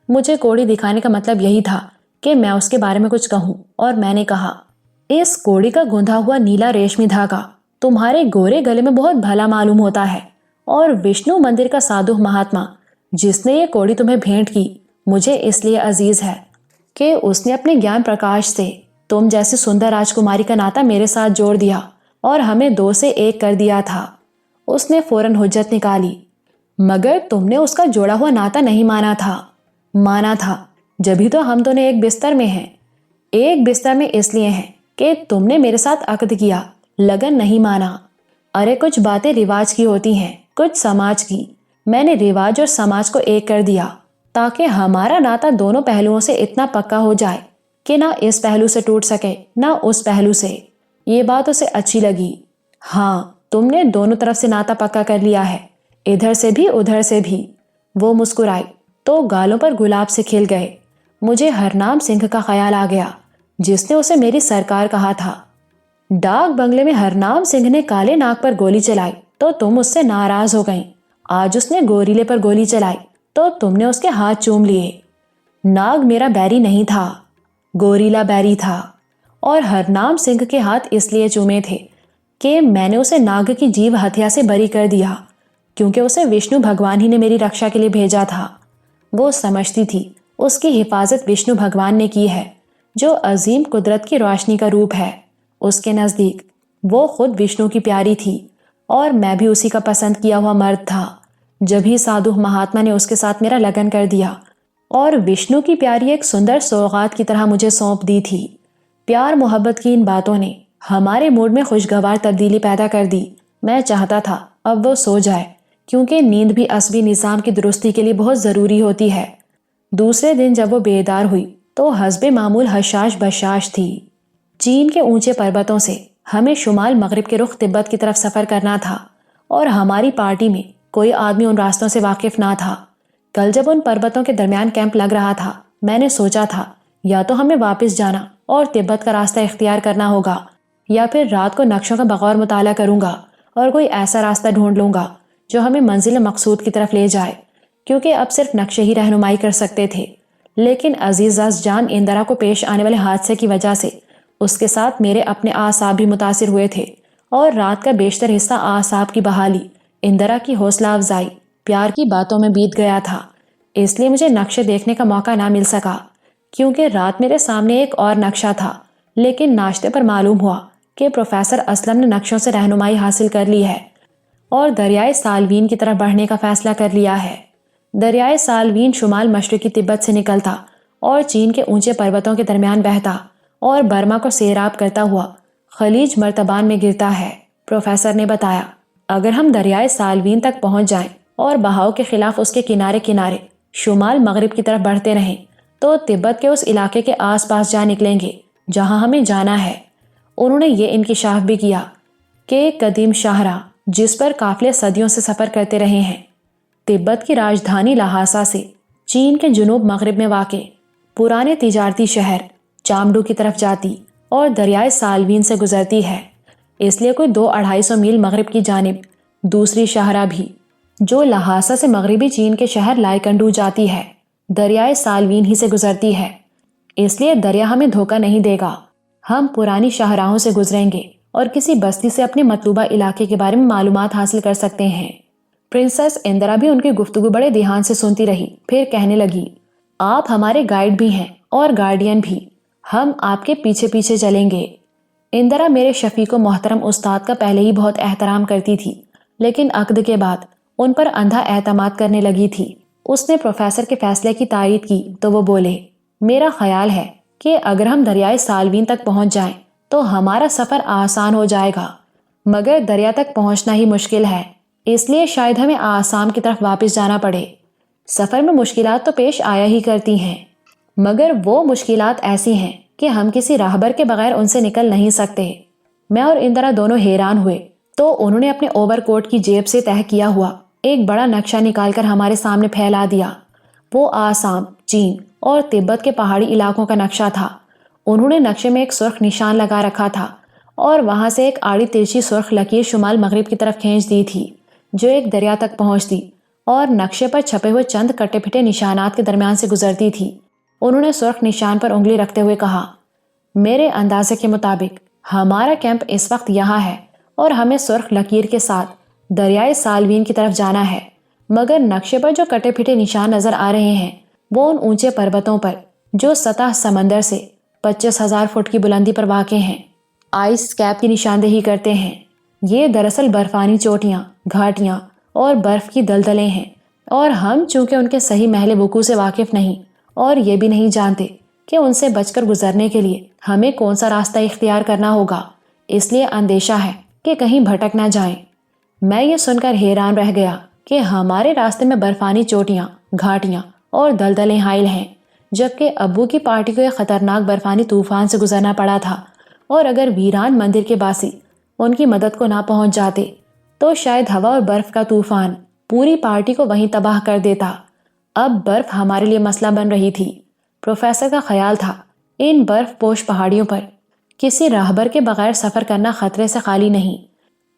مجھے کوڑی دکھانے کا مطلب یہی تھا کہ میں اس کے بارے میں کچھ کہوں، اور میں نے کہا، اس کوڑی کا گندھا ہوا نیلا ریشمی دھاگا تمہارے گورے گلے میں بہت بھلا معلوم ہوتا ہے، اور وشنو مندر کا سادھو مہاتما جس نے یہ کوڑی تمہیں بھیٹ کی مجھے اس لیے عزیز ہے کہ اس نے اپنے گیان پرکاش سے تم جیسی سندر راجکماری کا ناتا میرے ساتھ جوڑ دیا اور ہمیں دو سے ایک کر دیا تھا۔ اس نے فوراً حجت نکالی، مگر تم نے اس کا جوڑا ہوا ناتا نہیں مانا تھا۔ مانا تھا، جبھی تو ہم دونوں ایک بستر میں ہیں۔ ایک بستر میں اس لیے ہیں کہ تم نے میرے ساتھ عقد کیا، لگن نہیں مانا۔ ارے کچھ باتیں رواج کی ہوتی ہیں، کچھ سماج کی۔ میں نے رواج اور سماج کو ایک کر دیا تاکہ ہمارا ناتا دونوں پہلوؤں سے اتنا پکا ہو جائے کہ نہ اس پہلو سے ٹوٹ سکے نہ اس پہلو سے۔ یہ بات اسے اچھی لگی۔ ہاں، تم نے دونوں طرف سے ناتا پکا کر لیا ہے، ادھر سے بھی ادھر سے بھی۔ وہ مسکرائی تو گالوں پر گلاب سے کھل گئے۔ مجھے ہرنام سنگھ کا خیال آ گیا جس نے اسے میری سرکار کہا تھا۔ ڈاک بنگلے میں ہرنام سنگھ نے کالے ناگ پر گولی چلائی تو تم اس سے ناراض ہو گئیں۔ آج اس نے گوریلے پر گولی چلائی تو تم نے اس کے ہاتھ چوم لیے۔ ناگ میرا بیری نہیں تھا، گوریلا بیری تھا، اور ہرنام سنگھ کے ہاتھ اس لیے چومے تھے کہ میں نے اسے ناگ کی جیو ہتیا سے بری کر دیا، کیونکہ اسے وشنو بھگوان ہی نے میری رکشا کے لیے بھیجا تھا۔ وہ سمجھتی تھی اس کی حفاظت وشنو بھگوان نے کی ہے، جو عظیم قدرت کی روشنی کا روپ ہے۔ اس کے نزدیک وہ خود وشنو کی پیاری تھی، اور میں بھی اسی کا پسند کیا ہوا مرد تھا۔ جب ہی سادھو مہاتما نے اس کے ساتھ میرا لگن کر دیا اور وشنو کی پیاری ایک سندر سوغات کی طرح مجھے سونپ دی تھی۔ پیار محبت کی ان باتوں نے ہمارے موڈ میں خوشگوار تبدیلی پیدا کر دی۔ میں چاہتا تھا اب وہ سو جائے، کیونکہ نیند بھی عصبی نظام کی درستی کے لیے بہت ضروری ہوتی ہے۔ دوسرے دن جب وہ بیدار ہوئی تو حسب معمول حشاش بشاش تھی۔ چین کے اونچے پربتوں سے ہمیں شمال مغرب کے رخ تبت کی طرف سفر کرنا تھا، اور ہماری پارٹی میں کوئی آدمی ان راستوں سے واقف نہ تھا۔ کل جب ان پربتوں کے درمیان کیمپ لگ رہا تھا، میں نے سوچا تھا یا تو ہمیں واپس جانا اور تبت کا راستہ اختیار کرنا ہوگا، یا پھر رات کو نقشوں کا بغور مطالعہ کروں گا اور کوئی ایسا راستہ ڈھونڈ لوں گا جو ہمیں منزل مقصود کی طرف لے جائے، کیونکہ اب صرف نقشے ہی رہنمائی کر سکتے تھے۔ لیکن عزیز جان اندرا کو پیش آنے والے حادثے کی وجہ سے اس کے ساتھ میرے اپنے اعصاب بھی متاثر ہوئے تھے، اور رات کا بیشتر حصہ اعصاب کی بحالی، اندرا کی حوصلہ افزائی، پیار کی باتوں میں بیت گیا تھا۔ اس لیے مجھے نقشے دیکھنے کا موقع نہ مل سکا، کیونکہ رات میرے سامنے ایک اور نقشہ تھا۔ لیکن ناشتے پر معلوم ہوا کہ پروفیسر اسلم نے نقشوں سے رہنمائی حاصل کر لی ہے اور دریائے سالوین کی طرف بڑھنے کا فیصلہ کر لیا ہے۔ دریائے سالوین شمال مشرقی تبت سے نکلتا اور چین کے اونچے پروتوں کے درمیان بہتا اور برما کو سیراب کرتا ہوا خلیج مرتبان میں گرتا ہے۔ پروفیسر نے بتایا، اگر ہم دریائے سالوین تک پہنچ جائیں اور بہاؤ کے خلاف اس کے کنارے کنارے شمال مغرب کی طرف بڑھتے رہیں تو تبت کے اس علاقے کے آس پاس جا نکلیں گے جہاں ہمیں جانا ہے۔ انہوں نے یہ انکشاف بھی کیا کہ قدیم شاہراہ جس پر قافلے صدیوں سے سفر کرتے رہے ہیں، تبت کی راجدھانی لہاسا سے چین کے جنوب مغرب میں واقع پرانے تجارتی شہر چامڈو کی طرف جاتی اور دریائے سالوین سے گزرتی ہے۔ اس لیے کوئی 200-250 میل مغرب کی جانب دوسری شاہراہ بھی، جو لہاسا سے مغربی چین کے شہر لائکنڈو جاتی ہے، دریائے سالوین ہی سے گزرتی ہے۔ اس لیے دریا ہمیں دھوکہ نہیں دے گا۔ ہم پرانی شاہراہوں سے گزریں گے اور کسی بستی سے اپنے مطلوبہ علاقے کے بارے میں معلومات حاصل کر سکتے ہیں۔ پرنسس اندرا بھی ان کی گفتگو بڑے دھیان سے سنتی رہی، پھر کہنے لگی، آپ ہمارے گائیڈ بھی ہیں اور گارڈین بھی، ہم آپ کے پیچھے پیچھے چلیں گے۔ اندرا میرے شفیق و محترم استاد کا پہلے ہی بہت احترام کرتی تھی، لیکن عقد کے بعد ان پر اندھا اعتماد کرنے لگی تھی۔ اس نے پروفیسر کے فیصلے کی تائید کی تو وہ بولے، میرا خیال ہے کہ اگر ہم دریائے سالوین تک پہنچ جائیں تو ہمارا سفر آسان ہو جائے گا، مگر دریا تک پہنچنا ہی مشکل ہے، اس لیے شاید ہمیں آسام کی طرف واپس جانا پڑے۔ سفر میں مشکلات تو پیش آیا ہی کرتی ہیں، مگر وہ مشکلات ایسی ہیں کہ ہم کسی راہبر کے بغیر ان سے نکل نہیں سکتے۔ میں اور اندرا دونوں حیران ہوئے تو انہوں نے اپنے اوور کوٹ کی جیب سے تہہ کیا ہوا ایک بڑا نقشہ نکال کر ہمارے سامنے پھیلا دیا۔ وہ آسام، چین اور تبت کے پہاڑی علاقوں کا نقشہ تھا۔ انہوں نے نقشے میں ایک سرخ نشان لگا رکھا تھا اور وہاں سے ایک آڑی ترچھی سرخ لکیر شمال مغرب کی طرف کھینچ دی تھی، جو ایک دریا تک پہنچتی اور نقشے پر چھپے ہوئے چند کٹے پھٹے نشانات کے درمیان سے گزرتی تھی۔ انہوں نے سرخ نشان پر انگلی رکھتے ہوئے کہا، میرے اندازے کے مطابق ہمارا کیمپ اس وقت یہاں ہے اور ہمیں سرخ لکیر کے ساتھ دریائے سالوین کی طرف جانا ہے، مگر نقشے پر جو کٹے پھٹے نشان نظر آ رہے ہیں وہ ان اونچے پروتوں پر جو سطح سمندر سے 25,000 فٹ کی بلندی پر واقع ہیں، آئس کیپ کی نشاندہی کرتے ہیں۔ یہ دراصل برفانی چوٹیاں، گھاٹیاں اور برف کی دلدلیں ہیں، اور ہم چونکہ ان کے صحیح محل وقوع سے واقف نہیں اور یہ بھی نہیں جانتے کہ ان سے بچ کر گزرنے کے لیے ہمیں کون سا راستہ اختیار کرنا ہوگا، اس لیے اندیشہ ہے کہ کہیں بھٹک نہ جائیں۔ میں یہ سن کر حیران رہ گیا کہ ہمارے راستے میں برفانی چوٹیاں، گھاٹیاں اور دلدلیں حائل ہیں، جبکہ ابو کی پارٹی کو ایک خطرناک برفانی طوفان سے گزرنا پڑا تھا، اور اگر ویران مندر کے باسی ان کی مدد کو نہ پہنچ جاتے تو شاید ہوا اور برف کا طوفان پوری پارٹی کو وہیں تباہ کر دیتا۔ اب برف ہمارے لیے مسئلہ بن رہی تھی۔ پروفیسر کا خیال تھا ان برف پوش پہاڑیوں پر کسی راہبر کے بغیر سفر کرنا خطرے سے خالی نہیں۔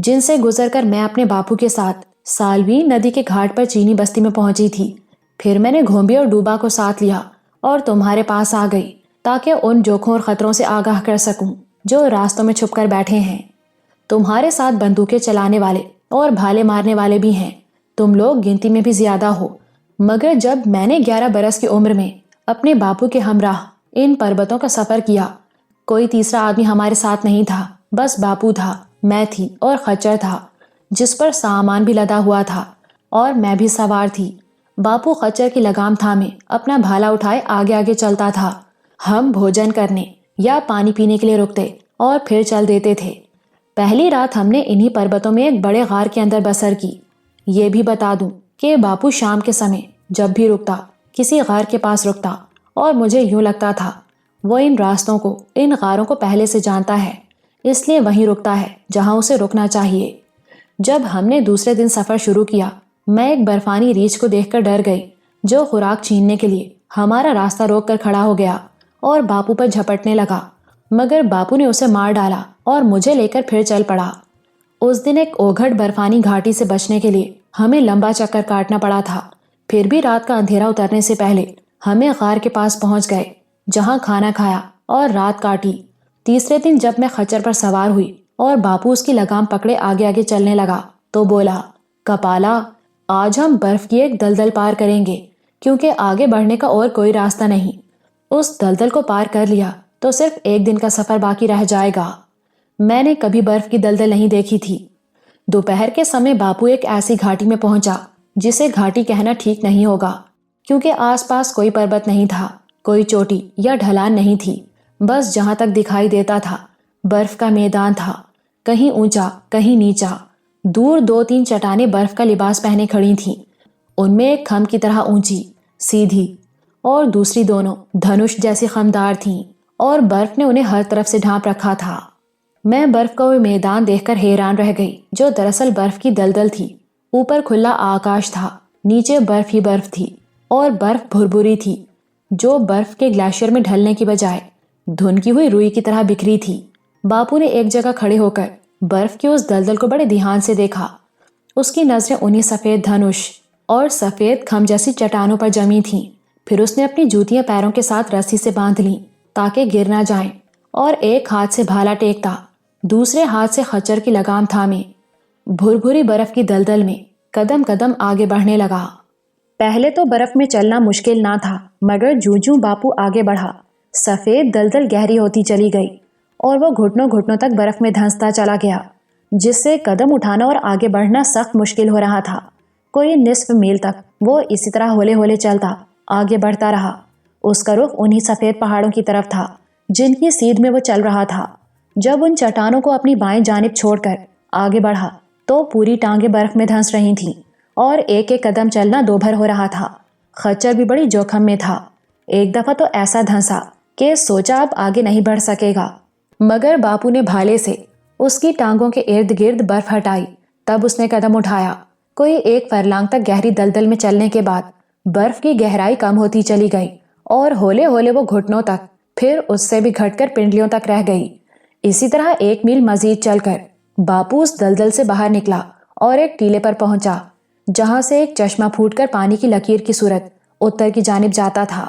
جن سے گزر کر میں اپنے باپو کے ساتھ سالوی ندی کے گھاٹ پر چینی بستی میں پہنچی تھی۔ پھر میں نے گھومبی اور ڈوبا کو ساتھ لیا اور تمہارے پاس آ گئی تاکہ ان جوکھوں اور خطروں سے آگاہ کر سکوں جو راستوں میں چھپ کر بیٹھے ہیں۔ تمہارے ساتھ بندوقیں چلانے والے اور بھالے مارنے والے بھی ہیں، تم لوگ گنتی میں بھی زیادہ ہو۔ مگر جب میں نے 11 برس کی عمر میں اپنے باپو کے ہمراہ ان پربتوں کا سفر کیا، کوئی تیسرا آدمی ہمارے ساتھ نہیں تھا، بس باپو تھا، میں تھی اور خچر تھا جس پر سامان بھی لدا ہوا تھا، اور میں بھی سوار تھی۔ باپو خچر کی لگام تھامے اپنا بھالا اٹھائے آگے آگے چلتا تھا۔ ہم بھوجن کرنے یا پانی پینے کے لیے رکتے اور پھر چل دیتے تھے۔ پہلی رات ہم نے انہی پربتوں میں ایک بڑے غار کے اندر بسر کی۔ یہ بھی بتا دوں کہ باپو شام کے سمے جب بھی رکتا کسی غار کے پاس رکتا، اور مجھے یوں لگتا تھا وہ ان راستوں کو، ان غاروں کو پہلے سے جانتا ہے، اس لیے وہیں رکتا ہے جہاں اسے رکنا چاہیے۔ جب ہم نے دوسرے دن سفر شروع کیا، میں ایک برفانی ریچھ کو دیکھ کر ڈر گئی جو خوراک چھیننے کے لیے ہمارا راستہ روک کر کھڑا ہو گیا اور باپو پر جھپٹنے لگا، مگر باپو نے اسے مار ڈالا اور مجھے لے کر پھر چل پڑا۔ اس دن ایک اوگھڑ برفانی گھاٹی سے بچنے کے لیے ہمیں لمبا چکر کاٹنا پڑا تھا۔ پھر بھی رات کا اندھیرا اترنے سے پہلے ہمیں غار کے پاس پہنچ گئے، جہاں کھانا کھایا اور رات کاٹی۔ تیسرے دن جب میں خچر پر سوار ہوئی اور باپو اس کی لگام پکڑے آگے آگے چلنے لگا تو بولا، کپالا، آج ہم برف کی ایک دلدل پار کریں گے کیونکہ آگے بڑھنے کا اور کوئی راستہ نہیں۔ اس دلدل کو پار کر لیا تو صرف ایک دن کا سفر باقی رہ جائے گا۔ میں نے کبھی برف کی دلدل نہیں دیکھی تھی۔ دوپہر کے سمے باپو ایک ایسی گھاٹی میں پہنچا جسے گھاٹی کہنا ٹھیک نہیں ہوگا، کیونکہ آس پاس کوئی پربت نہیں تھا، کوئی چوٹی یا ڈھلان نہیں تھی، بس جہاں تک دکھائی دیتا تھا برف کا میدان تھا، کہیں اونچا کہیں نیچا۔ دور 2-3 چٹانیں برف کا لباس پہنے کھڑی تھیں، ان میں ایک خم کی طرح اونچی سیدھی اور دوسری دونوں دھنش جیسی خمدار تھیں، اور برف نے انہیں ہر طرف سے ڈھانپ رکھا تھا۔ میں برف کا وہ میدان دیکھ کر حیران رہ گئی جو دراصل برف کی دلدل تھی۔ اوپر کھلا آکاش تھا، نیچے برف ہی برف تھی، اور برف بھربھری تھی جو برف کے گلیشیئر میں ڈھلنے کی بجائے دھنکی ہوئی روئی کی طرح بکھری تھی۔ باپو نے ایک جگہ کھڑے ہو کر برف کی اس دلدل کو بڑے دھیان سے دیکھا۔ اس کی نظریں انہی سفید دھنش اور سفید خم جیسی چٹانوں پر جمی تھیں۔ پھر اس نے اپنی جوتیاں پیروں کے ساتھ رسی سے باندھ لیں تاکہ گر نہ جائیں، اور ایک ہاتھ سے بھالا ٹیکتا، دوسرے ہاتھ سے خچر کی لگام تھامے بھربھری برف کی دلدل میں قدم قدم آگے بڑھنے لگا۔ پہلے تو برف میں چلنا مشکل نہ تھا، مگر جوں جوں باپو آگے بڑھا سفید دلدل گہری ہوتی چلی گئی اور وہ گھٹنوں گھٹنوں تک برف میں دھنستا چلا گیا، جس سے قدم اٹھانا اور آگے بڑھنا سخت مشکل ہو رہا تھا۔ کوئی نصف میل تک وہ اسی طرح ہولے ہولے چلتا آگے بڑھتا رہا۔ اس کا رخ انہی سفید پہاڑوں کی طرف تھا جن کی سیدھ میں وہ چل رہا تھا۔ جب ان چٹانوں کو اپنی بائیں جانب چھوڑ کر آگے بڑھا تو پوری ٹانگیں برف میں دھنس رہی تھیں اور ایک ایک قدم چلنا دوبھر ہو رہا تھا۔ خچر بھی بڑی جوخم میں تھا۔ ایک دفعہ تو ایسا دھنسا کہ سوچا اب آگے نہیں بڑھ سکے گا، مگر باپو نے بھالے سے اس کی ٹانگوں کے ارد گرد برف ہٹائی، تب اس نے قدم اٹھایا۔ کوئی 1 فرلانگ تک گہری دلدل میں چلنے کے بعد برف کی گہرائی کم ہوتی چلی گئی اور ہولے ہولے وہ گھٹنوں تک، پھر اس سے بھی گھٹ کر پنڈلیوں تک رہ گئی۔ اسی طرح 1 میل مزید چل کر باپو اس دلدل سے باہر نکلا اور ایک ٹیلے پر پہنچا جہاں سے ایک چشمہ پھوٹ کر پانی کی لکیر کی صورت اتر کی جانب جاتا تھا۔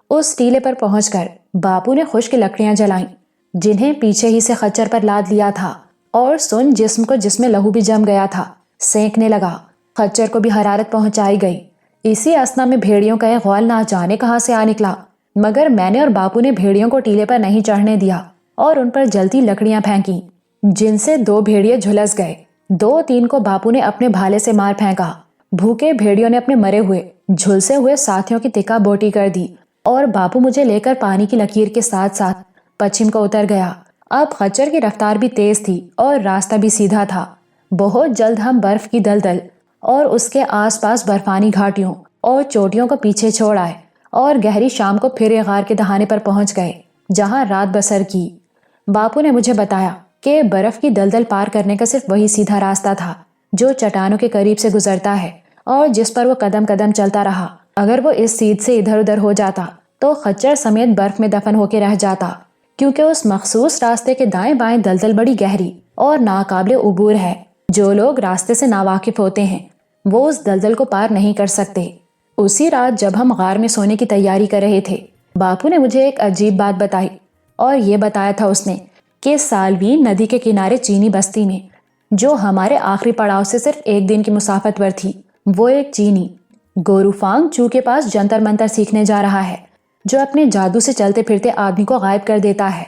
اس ٹیلے پر پہنچ کر باپو نے خشک لکڑیاں جلائیں جنہیں پیچھے ہی سے خچر پر لاد لیا تھا، اور سن جسم کو جس میں لہو بھی جم گیا تھا سینکنے لگا۔ خچر کو بھی حرارت پہنچائی گئی۔ اسی اسنا میں بھیڑیوں کا ایک غول نہ جانے کہاں سے آ نکلا، مگر میں نے اور باپو نے بھیڑیوں کو ٹیلے پر نہیں چڑھنے دیا اور ان پر جلتی لکڑیاں پھینکی، جن سے 2 بھیڑیے جھلس گئے۔ 2-3 کو باپو نے اپنے بھالے سے مار پھینکا۔ بھوکے بھیڑیوں نے اپنے مرے ہوئے جھلسے ہوئے ساتھیوں کی تکا بوٹی کر دی، اور باپو مجھے لے کر پانی کی لکیر کے ساتھ ساتھ پچھم کو اتر گیا۔ اب خچر کی رفتار بھی تیز تھی اور راستہ بھی سیدھا تھا۔ بہت جلد ہم برف کی دلدل اور اس کے آس پاس برفانی گھاٹیوں اور چوٹیوں کو پیچھے چھوڑ آئے اور گہری شام کو پھر ایک غار کے دہانے پر پہنچ گئے جہاں رات بسر کی۔ باپو نے مجھے بتایا کہ برف کی دلدل پار کرنے کا صرف وہی سیدھا راستہ تھا جو چٹانوں کے قریب سے گزرتا ہے اور جس پر وہ قدم قدم چلتا رہا۔ اگر وہ اس سیدھ سے ادھر ادھر ہو جاتا تو خچر سمیت برف میں دفن ہو کے رہ جاتا، کیونکہ اس مخصوص راستے کے دائیں بائیں دلدل بڑی گہری اور ناقابل عبور ہے۔ جو لوگ راستے سے ناواقف ہوتے ہیں وہ اس دلدل کو پار نہیں کر سکتے۔ اسی رات جب ہم غار میں سونے کی تیاری کر رہے تھے، باپو نے مجھے ایک عجیب بات بتائی، اور یہ بتایا تھا اس نے کہ سالوین ندی کے کنارے چینی بستی میں، جو ہمارے آخری پڑاؤ سے صرف ایک دن کی مسافت پر تھی، وہ ایک چینی گوروفانگ چو کے پاس جنتر منتر سیکھنے جا رہا ہے، جو اپنے جادو سے چلتے پھرتے آدمی کو غائب کر دیتا ہے۔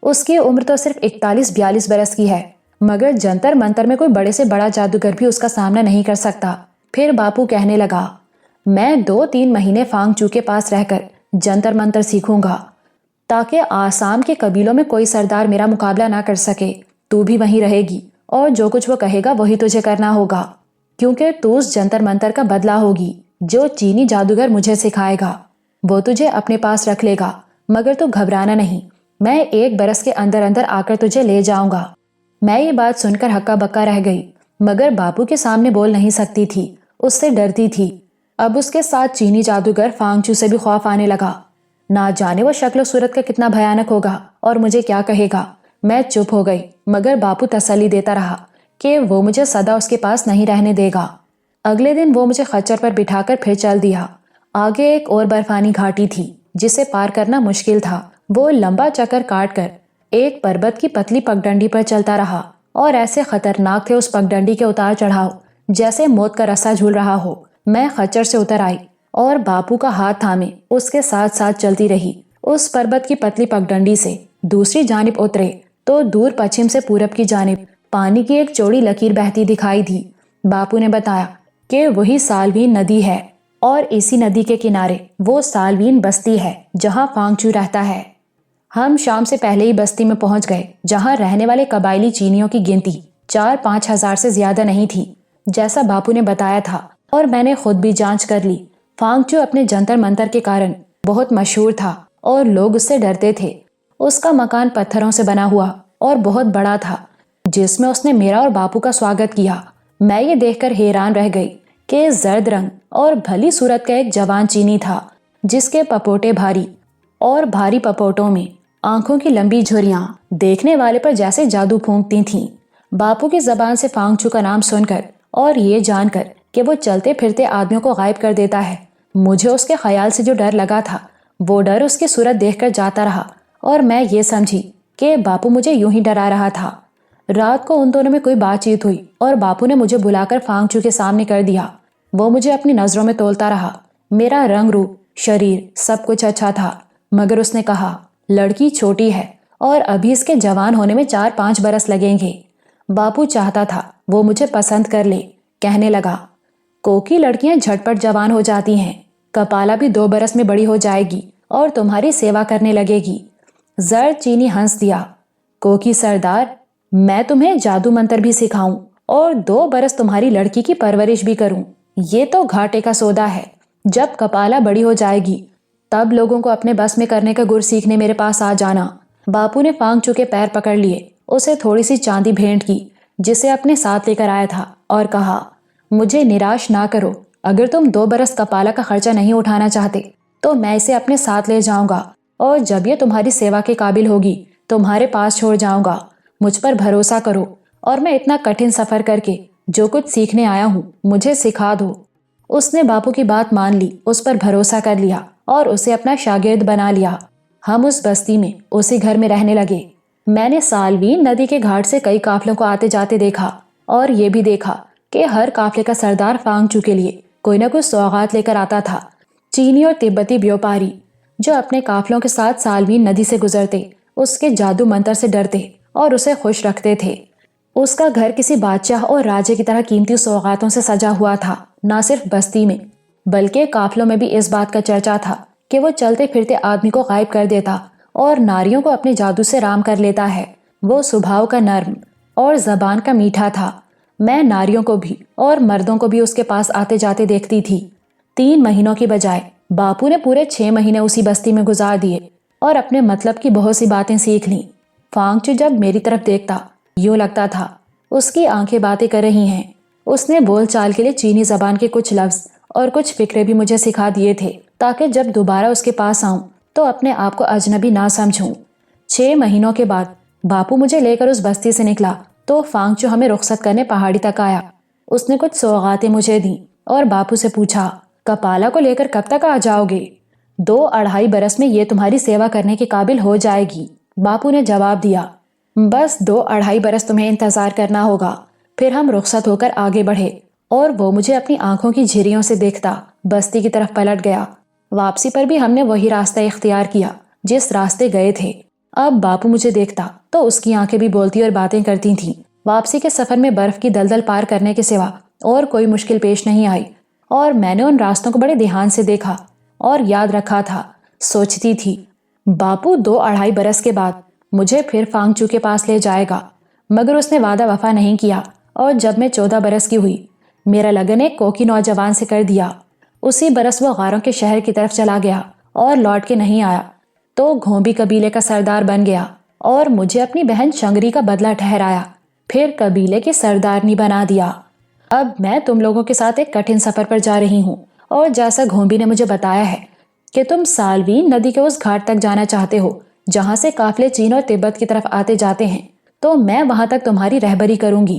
اس کی عمر تو صرف 41-42 برس کی ہے، مگر جنتر منتر میں کوئی بڑے سے بڑا جادوگر بھی اس کا سامنا نہیں کر سکتا۔ پھر باپو کہنے لگا، میں 2-3 مہینے فانگ چو کے پاس رہ کر جنتر منتر سیکھوں گا، تاکہ آسام کے قبیلوں میں کوئی سردار میرا مقابلہ نہ کر سکے۔ تو بھی وہیں رہے گی، اور جو کچھ وہ کہے گا وہی تجھے کرنا ہوگا، کیونکہ تو اس جنتر منتر کا بدلہ ہوگی جو چینی جادوگر مجھے سکھائے گا۔ وہ تجھے اپنے پاس رکھ لے گا، مگر تو گھبرانا نہیں، میں 1 برس کے اندر اندر آ کر تجھے لے جاؤں گا۔ میں یہ بات سن کر ہکا بکا رہ گئی، مگر باپو کے سامنے بول نہیں سکتی تھی، اس سے ڈرتی تھی۔ اب اس کے ساتھ چینی جادوگر فانگ چو سے بھی خوف آنے لگا۔ نہ جانے وہ شکل و صورت کا کتنا بھیانک ہوگا اور مجھے کیا کہے گا۔ میں چپ ہو گئی، مگر باپو تسلی دیتا رہا کہ وہ مجھے سدا اس کے پاس نہیں رہنے دے گا۔ اگلے دن وہ مجھے خچر پر بٹھا کر پھر چل دیا۔ آگے ایک اور برفانی گھاٹی تھی جسے پار کرنا مشکل تھا۔ وہ لمبا چکر کاٹ کر ایک پربت کی پتلی پگڈنڈی پر چلتا رہا، اور ایسے خطرناک تھے اس پگڈنڈی کے اتار چڑھاؤ جیسے موت کا رسا جھول رہا ہو۔ میں خچر سے اتر آئی اور باپو کا ہاتھ تھامے اس کے ساتھ ساتھ چلتی رہی۔ اس پربت کی پتلی پگڈنڈی سے دوسری جانب اترے تو دور پچھم سے پورب کی جانب پانی کی ایک چوڑی لکیر بہتی دکھائی دی۔ باپو نے بتایا کہ وہی سالوین ندی ہے، اور اسی ندی کے کنارے وہ سالوین بستی ہے جہاں فانگ چو رہتا ہے۔ ہم شام سے پہلے ہی بستی میں پہنچ گئے، جہاں رہنے والے قبائلی چینیوں کی گنتی 4-5 ہزار سے زیادہ نہیں تھی، جیسا باپو نے بتایا تھا، اور میں نے خود بھی جانچ کر لی۔ فانگ چو اپنے جنتر منتر کے کارن بہت مشہور تھا اور لوگ اس سے ڈرتے تھے۔ اس کا مکان پتھروں سے بنا ہوا اور بہت بڑا تھا، جس میں اس نے میرا اور باپو کا سواگت کیا۔ میں یہ دیکھ کر حیران رہ گئی کہ زرد رنگ اور بھلی صورت کا ایک جوان چینی تھا، جس کے پپوٹے بھاری، اور بھاری پپوٹوں میں آنکھوں کی لمبی جھریاں دیکھنے والے پر جیسے جادو پھونکتی تھیں۔ باپو کی زبان سے فانگ چو کا نام سن کر اور یہ جان کر کہ وہ چلتے پھرتے آدمیوں کو غائب کر دیتا ہے، مجھے اس کے خیال سے جو ڈر لگا تھا وہ ڈر اس کی صورت دیکھ کر جاتا رہا، اور میں یہ سمجھی کہ باپو مجھے یوں ہی ڈرا رہا تھا۔ رات کو ان دونوں میں کوئی بات چیت ہوئی اور باپو نے مجھے بلا کر فانگ چو کے سامنے کر دیا۔ وہ مجھے اپنی نظروں میں تولتا رہا۔ میرا رنگ روپ، شریر، سب کچھ اچھا تھا، مگر اس نے کہا، لڑکی چھوٹی ہے اور ابھی اس کے جوان ہونے میں 4-5 برس لگیں گے۔ باپو چاہتا تھا وہ مجھے پسند کر لے۔ کہنے لگا، کوکی لڑکیاں جھٹ پٹ جوان ہو جاتی ہیں، کپالا بھی 2 برس میں بڑی ہو جائے گی اور تمہاری سیوا کرنے لگے گی۔ زرد چینی ہنس دیا، کوکی سردار، میں تمہیں جادو منتر بھی سکھاؤں اور 2 برس تمہاری لڑکی کی پرورش بھی کروں۔ یہ تو گھاٹے کا سودا ہے۔ جب کپالا بڑی ہو جائے گی تب لوگوں کو اپنے بس میں کرنے کا گر سیکھنے میرے پاس آ جانا۔ باپو نے فانگ چو کے پیر پکڑ لیے، اسے تھوڑی سی چاندی بھیٹ کی جسے اپنے ساتھ لے کر آیا تھا، اور کہا، مجھے نراش نہ کرو، اگر تم 2 برس کپالا کا خرچہ نہیں اٹھانا چاہتے تو میں اسے اپنے ساتھ لے جاؤں گا، اور جب یہ تمہاری سیوا کے قابل ہوگی تمہارے پاس چھوڑ جاؤں گا۔ مجھ پر بھروسہ کرو، اور میں اتنا کٹھن سفر کر کے جو کچھ سیکھنے آیا ہوں مجھے سکھا دو۔ اس نے باپو کی بات مان لی، اس پر بھروسہ کر لیا اور اسے اپنا شاگرد بنا لیا۔ ہم اس بستی میں اسی گھر میں رہنے لگے۔ میں نے سالوین ندی کے گھاٹ سے کئی قافلوں کو آتے جاتے دیکھا، اور یہ بھی دیکھا کہ ہر قافلے کا سردار فانگ چو کے لیے کوئی نہ کوئی سوغات لے کر آتا تھا۔ چینی اور تبتی بیوپاری جو اپنے قافلوں کے ساتھ سالوین ندی سے گزرتے اس کے جادو منتر سے ڈرتے اور اسے خوش رکھتے تھے۔ اس کا گھر کسی بادشاہ اور راجے کی طرح قیمتی سوغاتوں سے سجا ہوا تھا۔ نہ صرف بستی میں بلکہ قافلوں میں بھی اس بات کا چرچا تھا کہ وہ چلتے پھرتے آدمی کو غائب کر دیتا اور ناریوں کو اپنے جادو سے رام کر لیتا ہے۔ وہ سبھاؤ کا نرم اور زبان کا میٹھا تھا۔ میں ناریوں کو بھی اور مردوں کو بھی اس کے پاس آتے جاتے دیکھتی تھی۔ 3 مہینوں کی بجائے باپو نے پورے 6 مہینے اسی بستی میں گزار دیے اور اپنے مطلب کی بہت سی باتیں سیکھ لیں۔ فانگ چو جب میری طرف دیکھتا یوں لگتا تھا اس کی آنکھیں باتیں کر رہی ہیں۔ اس نے بول چال کے لیے چینی زبان کے کچھ لفظ اور کچھ فکرے بھی مجھے سکھا دیے تھے، تاکہ جب دوبارہ اس کے پاس آؤں تو اپنے آپ کو اجنبی نہ سمجھوں۔ 6 مہینوں کے بعد باپو مجھے لے کر اس بستی سے نکلا تو فانگچو ہمیں رخصت کرنے پہاڑی تک آیا۔ اس نے کچھ سوغاتیں مجھے دیں اور باپو سے پوچھا، کپالا کو لے کر کب تک آ جاؤ گے؟ 2-2.5 برس میں یہ تمہاری سیوا کرنے کے قابل ہو جائے گی، باپو نے جواب دیا۔ بس 2-2.5 برس تمہیں انتظار کرنا ہوگا، پھر ہم رخصت ہو کر آگے بڑھے اور وہ مجھے اپنی آنکھوں کی جھریوں سے دیکھتا بستی کی طرف پلٹ گیا۔ واپسی پر بھی ہم نے وہی راستہ اختیار کیا جس راستے گئے تھے۔ اب باپو مجھے دیکھتا تو اس کی آنکھیں بھی بولتی اور باتیں کرتی تھیں۔ واپسی کے سفر میں برف کی دلدل پار کرنے کے سوا اور کوئی مشکل پیش نہیں آئی، اور میں نے ان راستوں کو بڑے دھیان سے دیکھا اور یاد رکھا تھا۔ سوچتی تھی باپو 2-2.5 برس کے بعد مجھے پھر فانگچو کے پاس لے جائے گا، مگر اس نے وعدہ وفا نہیں کیا، اور جب میں 14 برس کی ہوئی میرا لگن ایک کوکی نوجوان سے کر دیا۔ اسی برس وہ غاروں کے شہر کی طرف چلا گیا اور لوٹ کے نہیں آیا، تو گھومبی قبیلے کا سردار بن گیا اور مجھے اپنی بہن چنگری کا بدلہ ٹھہرایا، پھر قبیلے کی سردارنی بنا دیا۔ اب میں تم لوگوں کے ساتھ ایک کٹھن سفر پر جا رہی ہوں، اور جیسا گھومبی نے مجھے بتایا ہے کہ تم سالوین ندی کے اس گھاٹ تک جانا چاہتے ہو جہاں سے قافلے چین اور تبت کی طرف آتے جاتے ہیں، تو میں وہاں تک تمہاری رہبری کروں گی،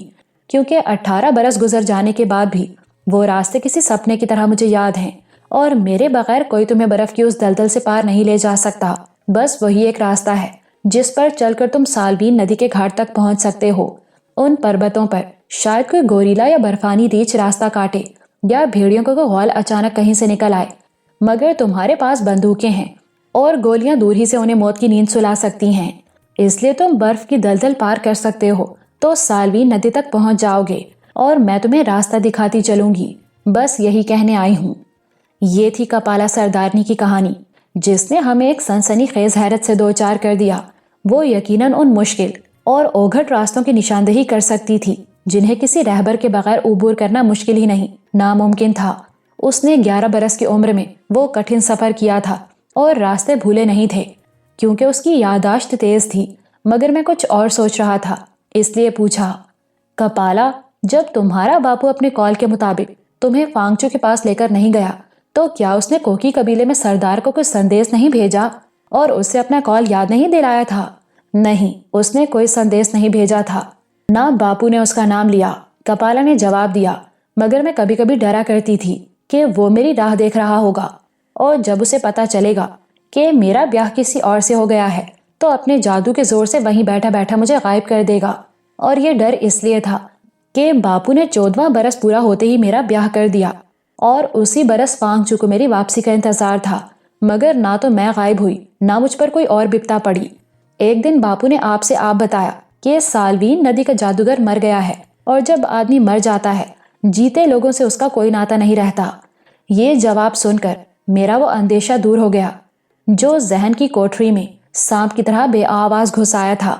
کیونکہ 18 برس گزر جانے کے بعد بھی وہ راستے کسی سپنے کی طرح مجھے یاد ہیں، اور میرے بغیر کوئی تمہیں برف کی اس دلدل سے پار نہیں لے جا سکتا۔ بس وہی ایک راستہ ہے جس پر چل کر تم سالوین ندی کے گھاٹ تک پہنچ سکتے ہو۔ ان پربتوں پر شاید کوئی گوریلا یا برفانی ریچھ راستہ کاٹے، یا بھیڑیوں کا کوئی غول اچانک کہیں سے نکل آئے، مگر تمہارے پاس بندوقیں ہیں اور گولیاں دور ہی سے انہیں موت کی نیند سلا سکتی ہیں، اس لیے تم برف کی دلدل پار کر سکتے ہو تو سالوین ندی تک پہنچ جاؤ گے، اور میں تمہیں راستہ دکھاتی چلوں گی۔ بس یہی کہنے آئی ہوں۔ یہ تھی کپالا سردارنی کی کہانی، جس نے ہمیں ایک سنسنی خیز حیرت سے دوچار کر دیا۔ وہ یقیناً ان مشکل اور اوگھٹ راستوں کی نشاندہی کر سکتی تھی جنہیں کسی رہبر کے بغیر عبور کرنا مشکل ہی نہیں، ناممکن تھا۔ اس نے 11 برس کی عمر میں وہ کٹھن سفر کیا تھا اور راستے بھولے نہیں تھے، کیونکہ اس کی یادداشت تیز تھی، مگر میں کچھ اور سوچ رہا تھا، اس لیے پوچھا، کپالا، جب تمہارا باپو اپنے قول کے مطابق تمہیں فانگچو کے پاس لے کر نہیں گیا تو کیا اس نے کوکی قبیلے میں سردار کو کوئی سندیش نہیں بھیجا اور اس سے اپنا قول یاد نہیں دلایا تھا؟ نہیں، اس نے کوئی سندیش نہیں بھیجا تھا، نہ باپو نے اس کا نام لیا، کپالا نے جواب دیا، مگر میں کبھی کبھی ڈرا کرتی تھی کہ وہ میری راہ دیکھ رہا ہوگا، اور جب اسے پتا چلے گا کہ میرا بیاہ کسی اور سے ہو گیا ہے تو اپنے جادو کے زور سے وہیں بیٹھا بیٹھا مجھے غائب کر دے گا۔ اور یہ ڈر اس لیے تھا کہ باپو نے 14واں برس پورا ہوتے ہی میرا بیاہ کر دیا، اور اسی برس فانگچو کو میری واپسی کا انتظار تھا، مگر نہ تو میں غائب ہوئی نہ مجھ پر کوئی اور بپتا پڑی۔ ایک دن باپو نے آپ سے آپ بتایا کہ سالوین ندی کا جادوگر مر گیا ہے، اور جب آدمی مر جاتا ہے جیتے لوگوں سے اس کا کوئی ناتا نہیں رہتا۔ یہ جواب سن کر میرا وہ اندیشہ دور ہو گیا جو ذہن کی کوٹری میں سانپ کی طرح بے آواز گھس آیا تھا۔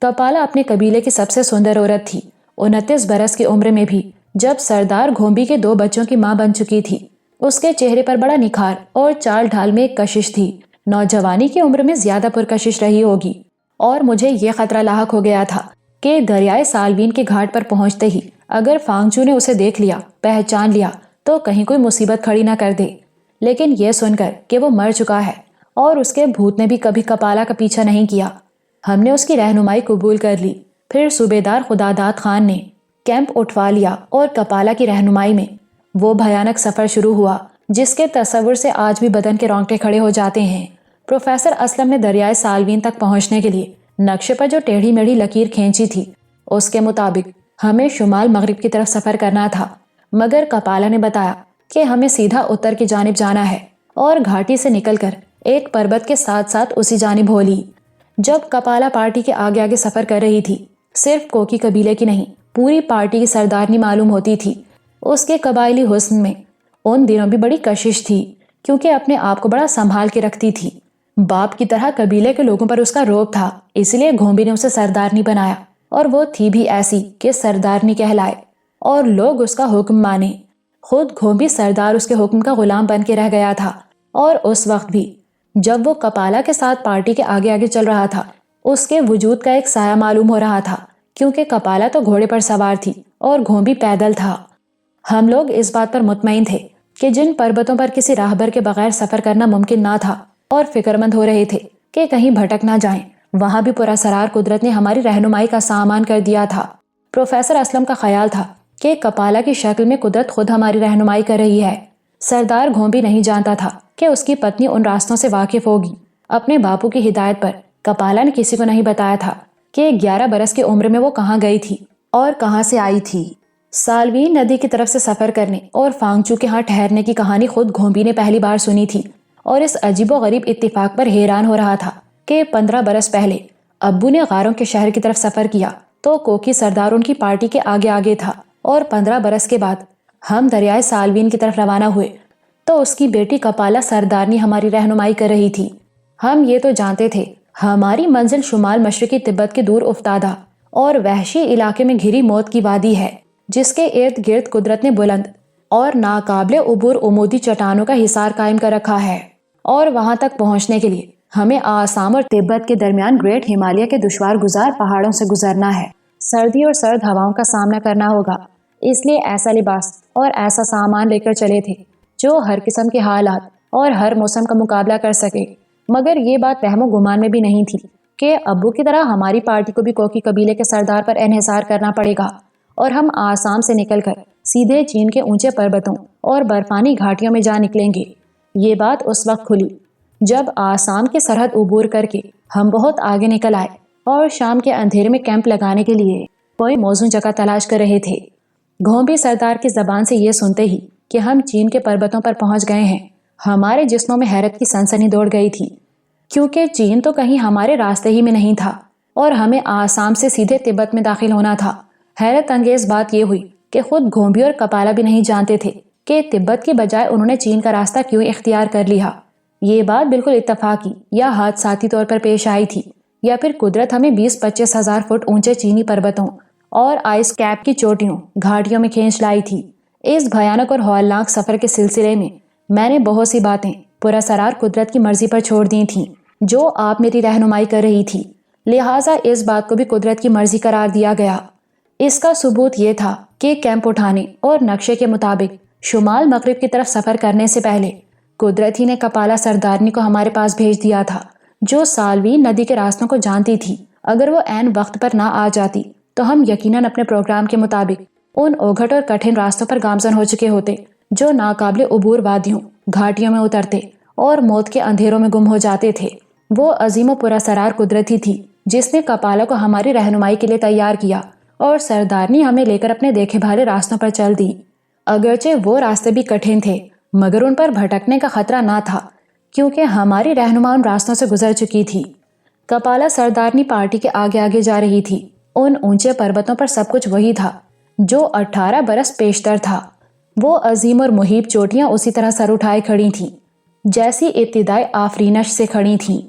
کپالا اپنے قبیلے کی سب سے سندر عورت تھی، 29 برس کی عمر میں بھی جب سردار گھومبی کے 2 بچوں کی ماں بن چکی تھی۔ اس کے چہرے پر بڑا نکھار اور چال ڈھال میں ایک کشش تھی، نوجوانی کی عمر میں زیادہ پرکشش رہی ہوگی، اور مجھے یہ خطرہ لاحق ہو گیا تھا کہ دریائے سالوین کے گھاٹ پر پہنچتے ہی اگر فانگچو نے اسے دیکھ لیا، پہچان لیا، تو کہیں کوئی مصیبت کھڑی نہ کر دے۔ لیکن یہ سن کر کہ وہ مر چکا ہے اور اس کے بھوت نے بھی کبھی کپالا کا پیچھا نہیں کیا، ہم نے اس کی رہنمائی قبول کر لی۔ پھر صوبیدار خداداد خان نے کیمپ اٹھوا لیا اور کپالا کی رہنمائی میں وہ بھیانک سفر شروع ہوا جس کے تصور سے آج بھی بدن کے رونگٹے کھڑے ہو جاتے ہیں۔ پروفیسر اسلم نے دریائے سالوین تک پہنچنے کے لیے نقشے پر جو ٹیڑھی میڑھی لکیر کھینچی تھی اس کے مطابق ہمیں شمال مغرب کی طرف سفر کرنا تھا، مگر کپالا نے بتایا کہ ہمیں سیدھا اتر کی جانب جانا ہے، اور گھاٹی سے نکل کر ایک پربت کے ساتھ ساتھ اسی جانب ہو لی۔ جب کپالا پارٹی کے آگے آگے سفر کر رہی تھی، صرف کوکی قبیلے کی نہیں پوری پارٹی کی سردارنی معلوم ہوتی تھی۔ اس کے قبائلی حسن میں ان دنوں بھی بڑی کشش تھی، کیونکہ اپنے آپ کو بڑا سنبھال کے رکھتی تھی۔ باپ کی طرح قبیلے کے لوگوں پر اس کا رعب تھا، اس لیے گھومبی نے اسے سردارنی بنایا، اور وہ تھی بھی ایسی کہ سردارنی کہلائے اور لوگ اس کا حکم مانے۔ خود گھومبی سردار اس کے حکم کا غلام بن کے رہ گیا تھا، اور اس وقت بھی جب وہ کپالا کے ساتھ پارٹی کے آگے آگے چل رہا تھا اس کے وجود کا ایک سایہ معلوم ہو رہا تھا، کیونکہ کپالا تو گھوڑے پر سوار تھی اور گھومبی پیدل تھا۔ ہم لوگ اس بات پر مطمئن تھے کہ جن پربتوں پر کسی راہبر کے بغیر سفر کرنا ممکن نہ تھا، اور فکر مند ہو رہے تھے کہ کہیں بھٹک نہ جائیں، وہاں بھی پراسرار قدرت نے ہماری رہنمائی کا سامان کر دیا تھا۔ پروفیسر اسلم کا خیال تھا کہ کپالا کی شکل میں قدرت خود ہماری رہنمائی کر رہی ہے۔ سردار گھومبی نہیں جانتا تھا کہ اس کی پتنی ان راستوں سے واقف ہوگی۔ اپنے باپو کی ہدایت پر کپالا نے کسی کو نہیں بتایا تھا کہ 11 برس کی عمر میں وہ کہاں گئی تھی اور کہاں سے آئی تھی۔ سالوین ندی کی طرف سے سفر کرنے اور فانگچو کے ہاں ٹھہرنے کی کہانی خود گھومبی نے پہلی بار سنی تھی، اور اس عجیب و غریب اتفاق پر حیران ہو رہا تھا کہ 15 برس پہلے ابو نے غاروں کے شہر کی طرف سفر کیا تو کوکی سردار ان کی پارٹی کے آگے آگے تھا، اور 15 برس کے بعد ہم دریائے سالوین کی طرف روانہ ہوئے تو اس کی بیٹی کپالا سردارنی ہماری رہنمائی کر رہی تھی۔ ہم یہ تو جانتے تھے ہماری منزل شمال مشرقی تبت کے دور افتادہ اور وحشی علاقے میں گھری موت کی وادی ہے، جس کے ارد گرد قدرت نے بلند اور ناقابل عبور عمودی چٹانوں کا حصار قائم کر رکھا ہے، اور وہاں تک پہنچنے کے لیے ہمیں آسام اور تبت کے درمیان گریٹ ہمالیہ کے دشوار گزار پہاڑوں سے گزرنا ہے۔ سردی اور سرد ہواؤں کا سامنا کرنا ہوگا، اس لیے ایسا لباس اور ایسا سامان لے کر چلے تھے جو ہر قسم کے حالات اور ہر موسم کا مقابلہ کر سکے۔ مگر یہ بات وہم و گمان میں بھی نہیں تھی کہ ابو کی طرح ہماری پارٹی کو بھی کوکی قبیلے کے سردار پر انحصار کرنا پڑے گا، اور ہم آسام سے نکل کر سیدھے چین کے اونچے پربتوں اور برفانی گھاٹیوں میں جا نکلیں گے۔ یہ بات اس وقت کھلی جب آسام کی سرحد عبور کر کے ہم بہت آگے نکل آئے اور شام کے اندھیرے میں کیمپ لگانے کے لیے کوئی موزوں جگہ تلاش کر رہے تھے۔ گھومبی سردار کی زبان سے یہ سنتے ہی کہ ہم چین کے پربتوں پر پہنچ گئے ہیں، ہمارے جسموں میں حیرت کی سنسنی دوڑ گئی تھی، کیونکہ چین تو کہیں ہمارے راستے ہی میں نہیں تھا اور ہمیں آسام سے سیدھے تبت میں داخل ہونا تھا۔ حیرت انگیز بات یہ ہوئی کہ خود گھومبی اور کپالا بھی نہیں جانتے تھے کہ تبت کی بجائے انہوں نے چین کا راستہ کیوں اختیار کر لیا۔ یہ بات بالکل اتفاقی یا حادثاتی طور پر پیش آئی تھی، یا پھر قدرت ہمیں 20-25 ہزار فٹ اونچے چینی پربتوں اور آئس کیپ کی چوٹیوں گھاٹیوں میں کھینچ لائی تھی۔ اس بھیانک اور ہولناک سفر کے سلسلے میں نے بہت سی باتیں پراسرار قدرت کی مرضی پر چھوڑ دی تھیں جو آپ میری رہنمائی کر رہی تھی، لہٰذا اس بات کو بھی قدرت کی مرضی قرار دیا گیا۔ اس کا ثبوت یہ تھا کہ کیمپ اٹھانے اور نقشے کے مطابق شمال مغرب کی طرف سفر کرنے سے پہلے قدرت ہی نے کپالا سردارنی کو ہمارے پاس بھیج دیا تھا، جو سالوین ندی کے راستوں کو جانتی تھی۔ اگر وہ عین وقت پر نہ آ جاتی تو ہم یقیناً اپنے پروگرام کے مطابق ان اوگھٹ اور کٹھن راستوں پر گامزن ہو چکے ہوتے جو ناقابل عبور وادیوں گھاٹیوں میں اترتے اور موت کے اندھیروں میں گم ہو جاتے تھے۔ وہ عظیم و پراسرار قدرت ہی تھی جس نے کپالا کو ہماری رہنمائی کے لیے تیار کیا اور سردارنی ہمیں لے کر اپنے دیکھے بھالے راستوں پر چل دی۔ اگرچہ وہ راستے بھی کٹھن تھے مگر ان پر بھٹکنے کا خطرہ نہ تھا، کیونکہ ہماری رہنما ان راستوں سے گزر چکی تھی۔ کپالا سردارنی پارٹی کے آگے آگے جا رہی تھی۔ ان اونچے پربتوں پر سب کچھ وہی تھا جو 18 برس پیشتر تھا۔ وہ عظیم اور مہیب چوٹیاں اسی طرح سر اٹھائے کھڑی تھیں جیسی ابتدائی آفرینش سے کھڑی تھیں۔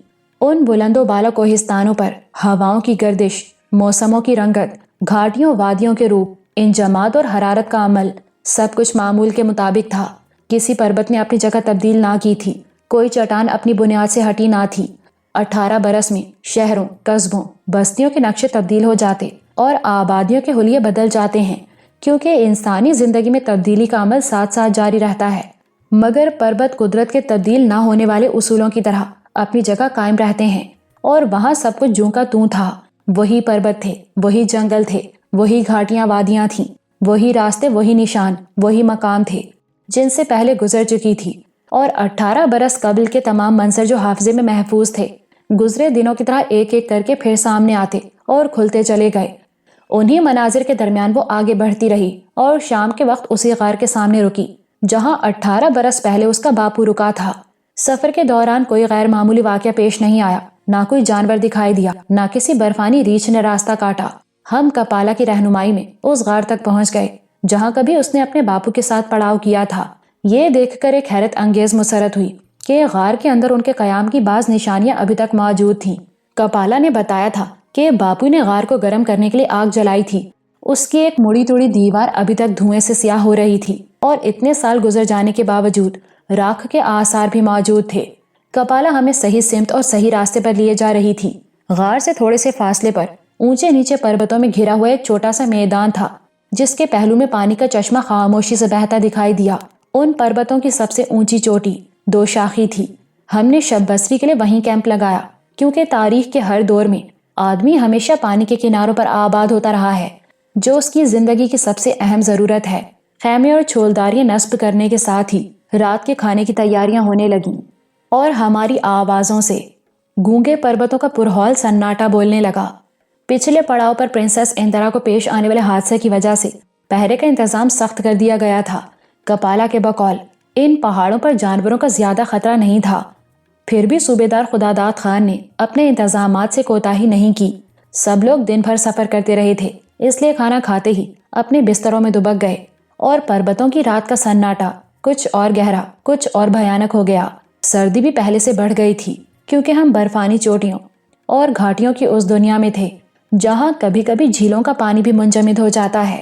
ان بلند و بالا کوہستانوں پر ہواؤں کی گردش، موسموں کی رنگت، گھاٹیوں وادیوں کے روپ، انجماد اور حرارت کا عمل، سب کچھ معمول کے مطابق تھا۔ کسی پربت نے اپنی جگہ تبدیل نہ کی تھی، کوئی چٹان اپنی بنیاد سے ہٹی نہ تھی۔ 18 برس میں شہروں، قصبوں، بستیوں کے نقشے تبدیل ہو جاتے اور آبادیوں کے حلیے بدل جاتے ہیں، کیونکہ انسانی زندگی میں تبدیلی کا عمل ساتھ ساتھ جاری رہتا ہے، مگر پربت قدرت کے تبدیل نہ ہونے والے اصولوں کی طرح اپنی جگہ قائم رہتے ہیں، اور وہاں سب کچھ جوں کا توں تھا۔ وہی پربت تھے، وہی جنگل تھے، وہی گھاٹیاں وادیاں تھیں، وہی راستے، وہی نشان، وہی مقام تھے جن سے پہلے گزر چکی تھی، اور 18 برس قبل کے تمام منظر جو حافظے میں محفوظ تھے گزرے دنوں کی طرح ایک ایک کر کے پھر سامنے آتے اور کھلتے چلے گئے۔ انہی مناظر کے درمیان وہ آگے بڑھتی رہی اور شام کے وقت اسی غار کے سامنے رکی جہاں 18 برس پہلے اس کا باپو رکا تھا۔ سفر کے دوران کوئی غیر معمولی واقعہ پیش نہیں آیا، نہ کوئی جانور دکھائی دیا، نہ کسی برفانی ریچھ نے راستہ کاٹا۔ ہم کپالا کی رہنمائی میں اس غار تک پہنچ گئے جہاں کبھی اس نے اپنے باپو کے ساتھ پڑاؤ کیا تھا۔ یہ دیکھ کر ایک حیرت انگیز مسرت ہوئی کہ غار کے اندر ان کے قیام کی بعض نشانیاں ابھی تک موجود تھیں۔ کپالا نے بتایا تھا کہ باپو نے غار کو گرم کرنے کے لیے آگ جلائی تھی۔ اس کی ایک مڑی توڑی دیوار ابھی تک دھوئیں سے سیاہ ہو رہی تھی اور اتنے سال گزر جانے کے باوجود راکھ کے آثار بھی موجود تھے۔ کپالا ہمیں صحیح سمت اور صحیح راستے پر لیے جا رہی تھی۔ غار سے تھوڑے سے فاصلے پر اونچے نیچے پربتوں میں گھرا ہوا ایک چھوٹا سا میدان تھا جس کے پہلو میں پانی کا چشمہ خاموشی سے بہتا دکھائی دیا۔ ان پربتوں کی سب سے اونچی چوٹی 2 شاخی تھی۔ ہم نے شب بسری کے لیے وہیں کیمپ لگایا، کیونکہ تاریخ کے ہر دور میں آدمی ہمیشہ پانی کے کناروں پر آباد ہوتا رہا ہے۔ جو اس کی زندگی کی سب سے اہم ضرورت ہے۔ خیمے اور چھولداریاں نصب کرنے کے ساتھ ہی رات کے کھانے کی تیاریاں ہونے لگیں اور ہماری آوازوں سے گونگے پربتوں کا پرہول سناٹا بولنے لگا۔ پچھلے پڑاؤ پر پرنسس اندرا کو پیش آنے والے حادثے کی وجہ سے پہرے کا انتظام سخت کر دیا گیا تھا۔ کپالا کے بقول ان پہاڑوں پر جانوروں کا زیادہ خطرہ نہیں تھا، پھر بھی صوبیدار خداداد خان نے اپنے انتظامات سے کوتاہی نہیں کی۔ سب لوگ دن بھر سفر کرتے رہے تھے، اس لیے کھانا کھاتے ہی اپنے بستروں میں دبک گئے اور پربتوں کی رات کا سناٹا کچھ اور گہرا، کچھ اور بھیانک ہو گیا۔ سردی بھی پہلے سے بڑھ گئی تھی کیونکہ ہم برفانی چوٹیوں اور گھاٹیوں کی اس دنیا میں تھے جہاں کبھی کبھی جھیلوں کا پانی بھی منجمد ہو جاتا ہے۔